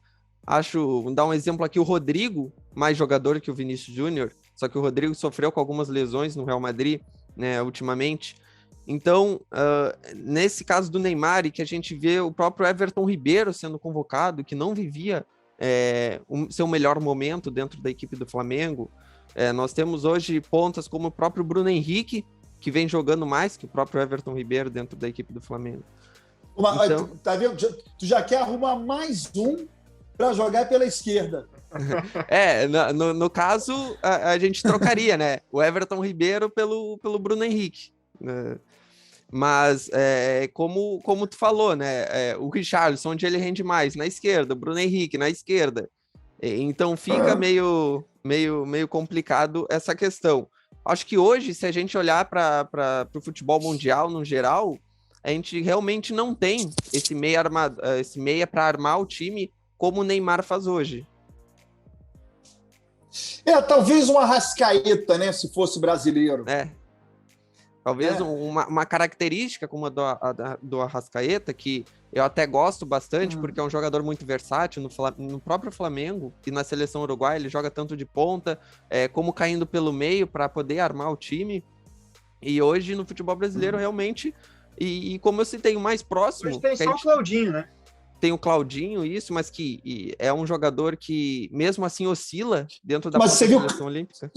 vou dar um exemplo aqui, o Rodrigo, mais jogador que o Vinícius Júnior, só que o Rodrigo sofreu com algumas lesões no Real Madrid, né, ultimamente. Então, nesse caso do Neymar, e que a gente vê o próprio Everton Ribeiro sendo convocado, que não vivia seu melhor momento dentro da equipe do Flamengo, nós temos hoje pontas como o próprio Bruno Henrique, que vem jogando mais que o próprio Everton Ribeiro dentro da equipe do Flamengo. Então... Tá vendo? Tu já quer arrumar mais um para jogar pela esquerda. No caso, a gente trocaria, né? O Everton Ribeiro pelo Bruno Henrique. Mas, como tu falou, né? O Richarlison, onde ele rende mais? Na esquerda. O Bruno Henrique, na esquerda. Então, fica meio complicado essa questão. Acho que hoje, se a gente olhar para o futebol mundial no geral, a gente realmente não tem esse meia para armar o time como o Neymar faz hoje. Talvez uma Arrascaeta, né, se fosse brasileiro. Talvez uma característica como a do Arrascaeta, que eu até gosto bastante, porque é um jogador muito versátil no próprio Flamengo e na seleção uruguaia, ele joga tanto de ponta, como caindo pelo meio para poder armar o time. E hoje no futebol brasileiro, realmente, e como eu citei, o mais próximo... Hoje tem só o Claudinho, né? Tem o Claudinho, isso, mas que é um jogador que, mesmo assim, oscila dentro da seleção olímpica.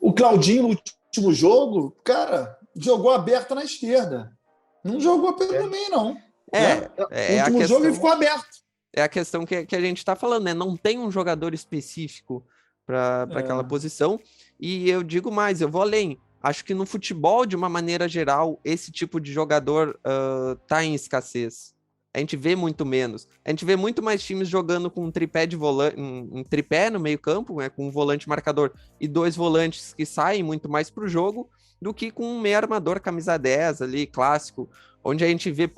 O Claudinho, no último jogo, cara, jogou aberto na esquerda. Não jogou pelo meio, não. No último jogo ele ficou aberto. É a questão que a gente está falando, né? Não tem um jogador específico para aquela posição. E eu digo mais, eu vou além. Acho que no futebol, de uma maneira geral, esse tipo de jogador tá em escassez. A gente vê muito menos. A gente vê muito mais times jogando com um tripé de volante, um tripé no meio-campo, né, com um volante marcador e 2 volantes que saem muito mais para o jogo, do que com um meio armador camisa 10 ali, clássico, onde a gente vê,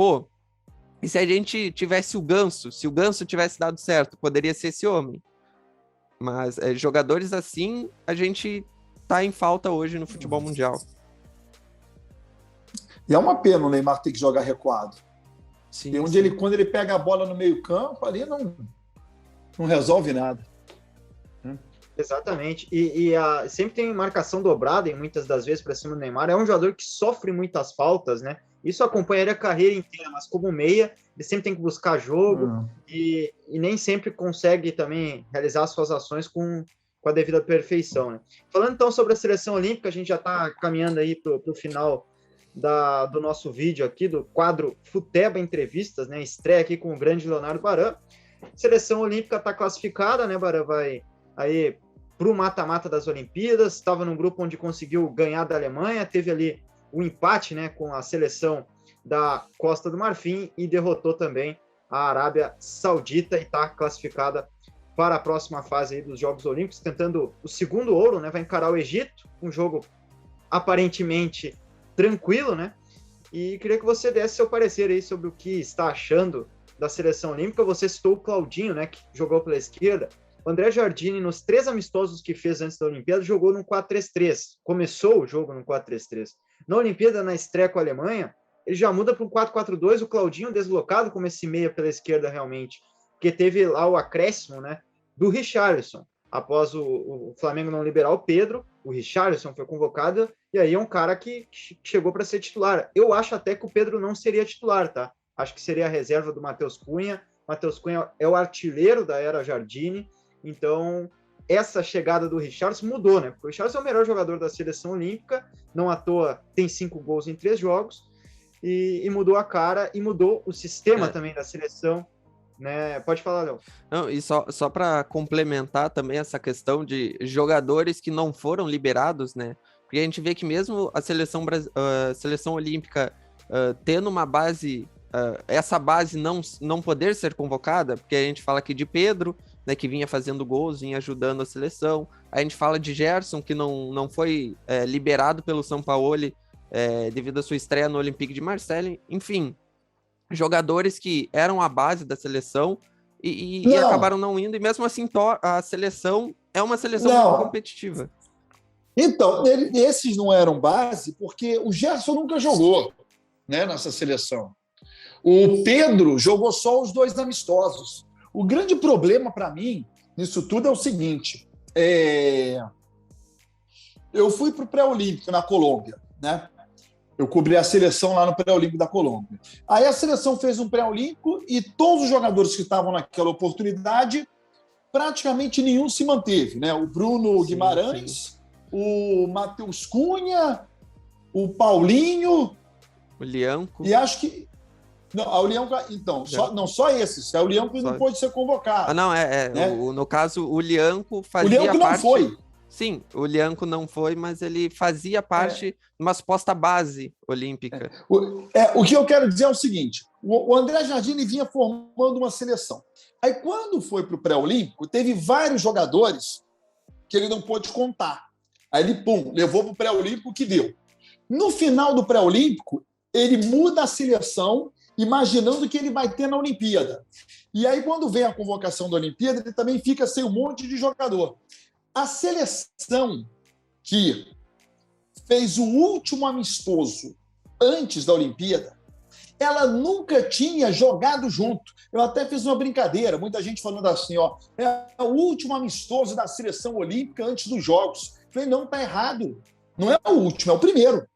e se a gente tivesse o Ganso, se o Ganso tivesse dado certo, poderia ser esse homem. Mas jogadores assim, a gente tá em falta hoje no futebol mundial. E é uma pena o Neymar ter que jogar recuado. Sim, quando ele pega a bola no meio-campo, ali não resolve nada. Exatamente. E sempre tem marcação dobrada, e muitas das vezes para cima do Neymar. É um jogador que sofre muitas faltas, né? Isso acompanha ele a carreira inteira, mas como meia, ele sempre tem que buscar jogo e nem sempre consegue também realizar as suas ações com a devida perfeição, né? Falando então sobre a seleção olímpica, a gente já está caminhando aí para o final do nosso vídeo aqui, do quadro Futeba Entrevistas, né? Estreia aqui com o grande Leonardo Baran. Seleção olímpica está classificada, né, Baran? Vai aí para o mata-mata das Olimpíadas, estava num grupo onde conseguiu ganhar da Alemanha, teve ali o empate, né, com a seleção da Costa do Marfim e derrotou também a Arábia Saudita e está classificada para a próxima fase aí dos Jogos Olímpicos, tentando o segundo ouro, né? Vai encarar o Egito, um jogo aparentemente tranquilo, né? E queria que você desse seu parecer aí sobre o que está achando da seleção olímpica. Você citou o Claudinho, né, que jogou pela esquerda. O André Jardine, nos 3 amistosos que fez antes da Olimpíada, jogou no 4-3-3. Começou o jogo no 4-3-3. Na Olimpíada, na estreia com a Alemanha, ele já muda para um 4-4-2, o Claudinho deslocado como esse meia pela esquerda realmente, porque teve lá o acréscimo, né, do Richarlison. Após o Flamengo não liberar o Pedro, o Richarlison foi convocado, e aí é um cara que chegou para ser titular. Eu acho até que o Pedro não seria titular, tá? Acho que seria a reserva do Matheus Cunha. Matheus Cunha é o artilheiro da era Jardine, então essa chegada do Richarlison mudou, né? Porque o Richarlison é o melhor jogador da seleção olímpica, não à toa tem 5 gols em 3 jogos, e mudou a cara e mudou o sistema também da seleção, né? Pode falar, Léo. Não, e só para complementar também essa questão de jogadores que não foram liberados, né? Porque a gente vê que mesmo a seleção olímpica tendo uma base, essa base não poder ser convocada, porque a gente fala aqui de Pedro, né, que vinha fazendo gols, vinha ajudando a seleção. A gente fala de Gerson, que não foi liberado pelo Sampaoli devido à sua estreia no Olympique de Marseille. Enfim, jogadores que eram a base da seleção e acabaram não indo, e mesmo assim a seleção é uma seleção muito competitiva. Então, esses não eram base porque o Gerson nunca jogou, né, nessa seleção. O Pedro jogou só os 2 amistosos. O grande problema para mim nisso tudo é o seguinte: eu fui para o pré-olímpico na Colômbia, né? Eu cobri a seleção lá no pré-olímpico da Colômbia. Aí a seleção fez um pré-olímpico e todos os jogadores que estavam naquela oportunidade, praticamente nenhum se manteve, né? O Bruno Guimarães, o Matheus Cunha, o Paulinho, o Lianco. E acho que o Lianco, então, só esses. O Lianco não pôde ser convocado. Né? No caso, o Lianco fazia parte... O Lianco não foi. Sim, o Lianco não foi, mas ele fazia parte de uma suposta base olímpica. O que eu quero dizer é o seguinte: o André Jardine vinha formando uma seleção. Aí, quando foi para o pré-olímpico, teve vários jogadores que ele não pôde contar. Aí ele, pum, levou para o pré-olímpico, que deu. No final do pré-olímpico, ele muda a seleção, imaginando que ele vai ter na Olimpíada. E aí, quando vem a convocação da Olimpíada, ele também fica sem um monte de jogador. A seleção que fez o último amistoso antes da Olimpíada, ela nunca tinha jogado junto. Eu até fiz uma brincadeira, muita gente falando assim, ó, é o último amistoso da seleção olímpica antes dos Jogos. Eu falei, não, tá errado. Não é o último, é o primeiro.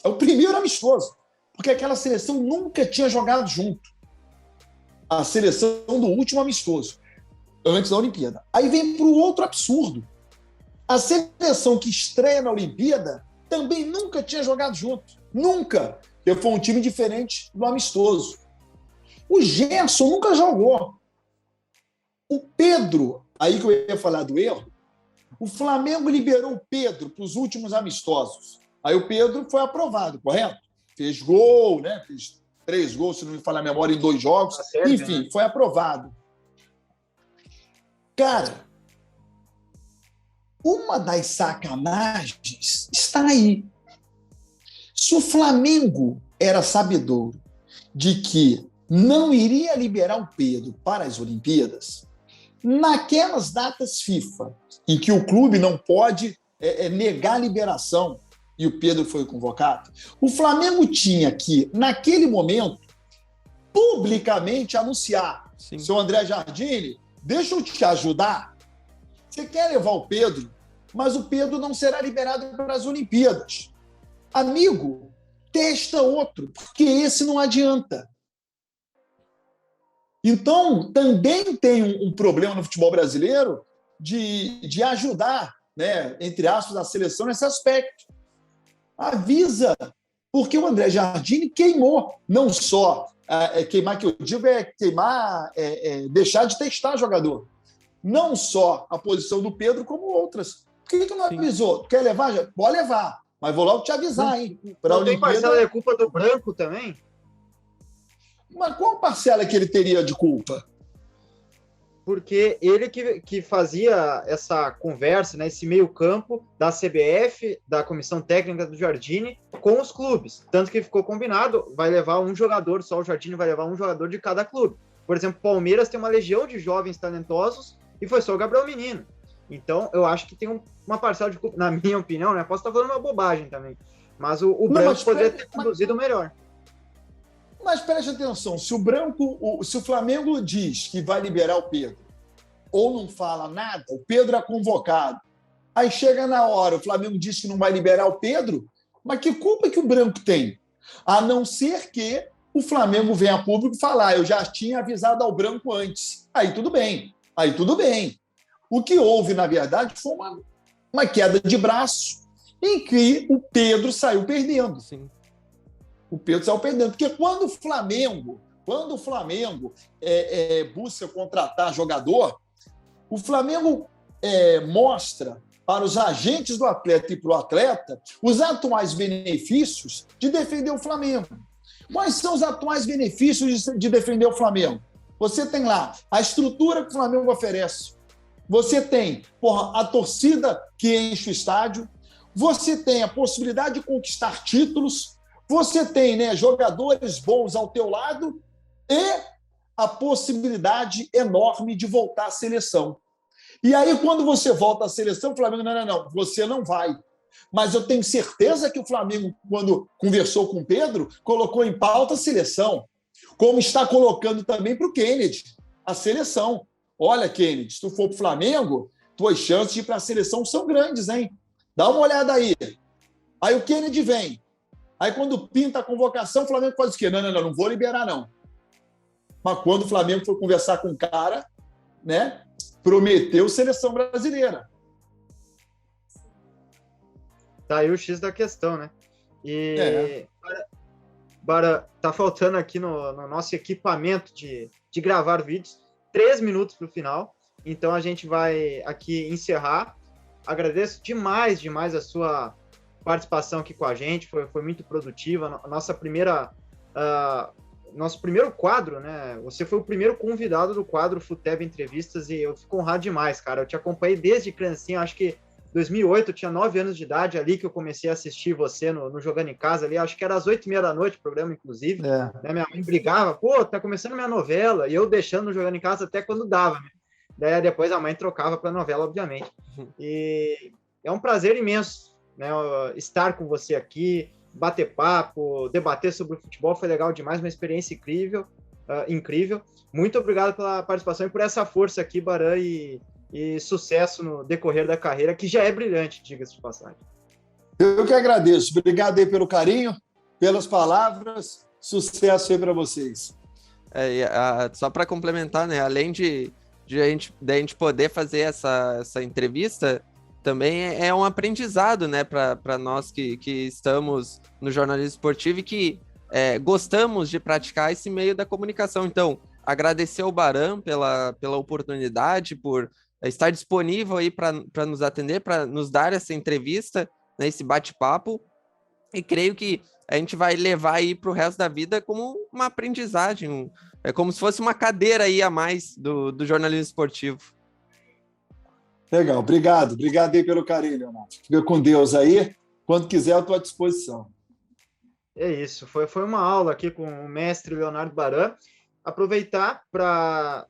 É o primeiro amistoso. Porque aquela seleção nunca tinha jogado junto. A seleção do último amistoso, antes da Olimpíada. Aí vem para o outro absurdo. A seleção que estreia na Olimpíada também nunca tinha jogado junto. Nunca. Porque foi um time diferente do amistoso. O Gerson nunca jogou. O Pedro, aí que eu ia falar do erro, o Flamengo liberou o Pedro para os últimos amistosos. Aí o Pedro foi aprovado, correto? Fez gol, né? Fez 3 gols, se não me falha a memória, em 2 jogos. Enfim, né? Foi aprovado. Cara, uma das sacanagens está aí. Se o Flamengo era sabedor de que não iria liberar o Pedro para as Olimpíadas, naquelas datas FIFA em que o clube não pode negar a liberação e o Pedro foi convocado, o Flamengo tinha que, naquele momento, publicamente anunciar: Sim. Seu André Jardine, deixa eu te ajudar. Você quer levar o Pedro, mas o Pedro não será liberado para as Olimpíadas. Amigo, testa outro, porque esse não adianta. Então, também tem um problema no futebol brasileiro de ajudar, né, entre aspas, a seleção nesse aspecto. Avisa, porque o André Jardine queimou, não só queimar, que eu digo queimar, deixar de testar jogador. Não só a posição do Pedro, como outras. Por que não avisou? Quer levar? Pode levar, mas vou logo te avisar, hein? Não tem parcela de culpa do Branco também? Mas qual parcela que ele teria de culpa? Porque ele que fazia essa conversa, né, esse meio-campo da CBF, da Comissão Técnica do Jardine, com os clubes. Tanto que ficou combinado, vai levar um jogador, só o Jardine vai levar um jogador de cada clube. Por exemplo, o Palmeiras tem uma legião de jovens talentosos e foi só o Gabriel Menino. Então, eu acho que tem uma parcela de culpa, na minha opinião, né? Posso estar falando uma bobagem também. Mas o Branco poderia ter conduzido melhor. Mas preste atenção, se o Flamengo diz que vai liberar o Pedro, ou não fala nada, o Pedro é convocado, aí chega na hora, o Flamengo diz que não vai liberar o Pedro, mas que culpa que o Branco tem? A não ser que o Flamengo venha a público falar: eu já tinha avisado ao Branco antes. Aí tudo bem. O que houve, na verdade, foi uma queda de braço em que o Pedro saiu perdendo. Sim. O Pedro saiu perdendo. Porque quando o Flamengo busca contratar jogador, o Flamengo mostra para os agentes do atleta e para o atleta os atuais benefícios de defender o Flamengo. Quais são os atuais benefícios de defender o Flamengo? Você tem lá a estrutura que o Flamengo oferece. Você tem a torcida que enche o estádio. Você tem a possibilidade de conquistar títulos. Você tem, né, jogadores bons ao teu lado e a possibilidade enorme de voltar à seleção. E aí, quando você volta à seleção, o Flamengo, não, você não vai. Mas eu tenho certeza que o Flamengo, quando conversou com o Pedro, colocou em pauta a seleção, como está colocando também para o Kennedy, a seleção. Olha, Kennedy, se tu for para o Flamengo, tuas chances de ir para a seleção são grandes, hein? Dá uma olhada aí. Aí o Kennedy vem. Aí, quando pinta a convocação, o Flamengo faz o quê? Não vou liberar, não. Mas quando o Flamengo foi conversar com o cara, né, prometeu seleção brasileira. Tá aí o X da questão, né? E tá faltando aqui no nosso equipamento de gravar vídeos 3 minutos para o final. Então, a gente vai aqui encerrar. Agradeço demais a sua participação aqui com a gente, foi muito produtiva. Nosso primeiro quadro, né? Você foi o primeiro convidado do quadro Futeba Entrevistas e eu fico honrado demais, cara. Eu te acompanhei desde criancinha, acho que 2008, eu tinha 9 anos de idade, ali que eu comecei a assistir você no Jogando em Casa, ali, acho que era às 8h30 da noite o programa, inclusive, né? Minha mãe brigava, pô, tá começando minha novela, e eu deixando Jogando em Casa até quando dava, né? Daí depois a mãe trocava para novela, obviamente. E é um prazer imenso, né, estar com você aqui, bater papo, debater sobre o futebol, foi legal demais, uma experiência incrível, incrível. Muito obrigado pela participação e por essa força aqui, Baran, e sucesso no decorrer da carreira, que já é brilhante, diga-se de passagem. Eu que agradeço. Obrigado aí pelo carinho, pelas palavras. Sucesso aí para vocês. Só para complementar, né? Além de a gente poder fazer essa entrevista, também é um aprendizado, né? Para nós que estamos no jornalismo esportivo e que gostamos de praticar esse meio da comunicação. Então, agradecer ao Baran pela oportunidade, por estar disponível aí para nos atender, para nos dar essa entrevista, né, esse bate-papo, e creio que a gente vai levar aí para o resto da vida como uma aprendizagem, como se fosse uma cadeira aí a mais do jornalismo esportivo. Legal, obrigado aí pelo carinho, Leonardo. Fica com Deus aí, quando quiser eu estou à disposição. É isso, foi uma aula aqui com o mestre Leonardo Baran. Aproveitar para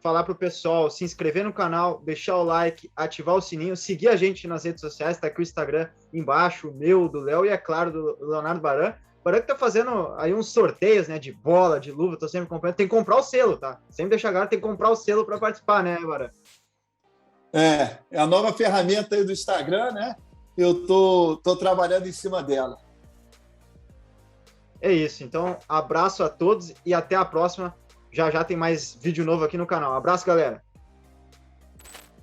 falar para o pessoal se inscrever no canal, deixar o like, ativar o sininho, seguir a gente nas redes sociais, está aqui o Instagram embaixo, o meu, do Léo e, é claro, do Leonardo Baran. Baran que está fazendo aí uns sorteios, né, de bola, de luva, estou sempre comprando. Tem que comprar o selo, tá? Sempre deixa a galera, tem que comprar o selo para participar, né, Baran? É a nova ferramenta aí do Instagram, né? Eu tô trabalhando em cima dela. É isso, então abraço a todos e até a próxima. Já tem mais vídeo novo aqui no canal. Abraço, galera!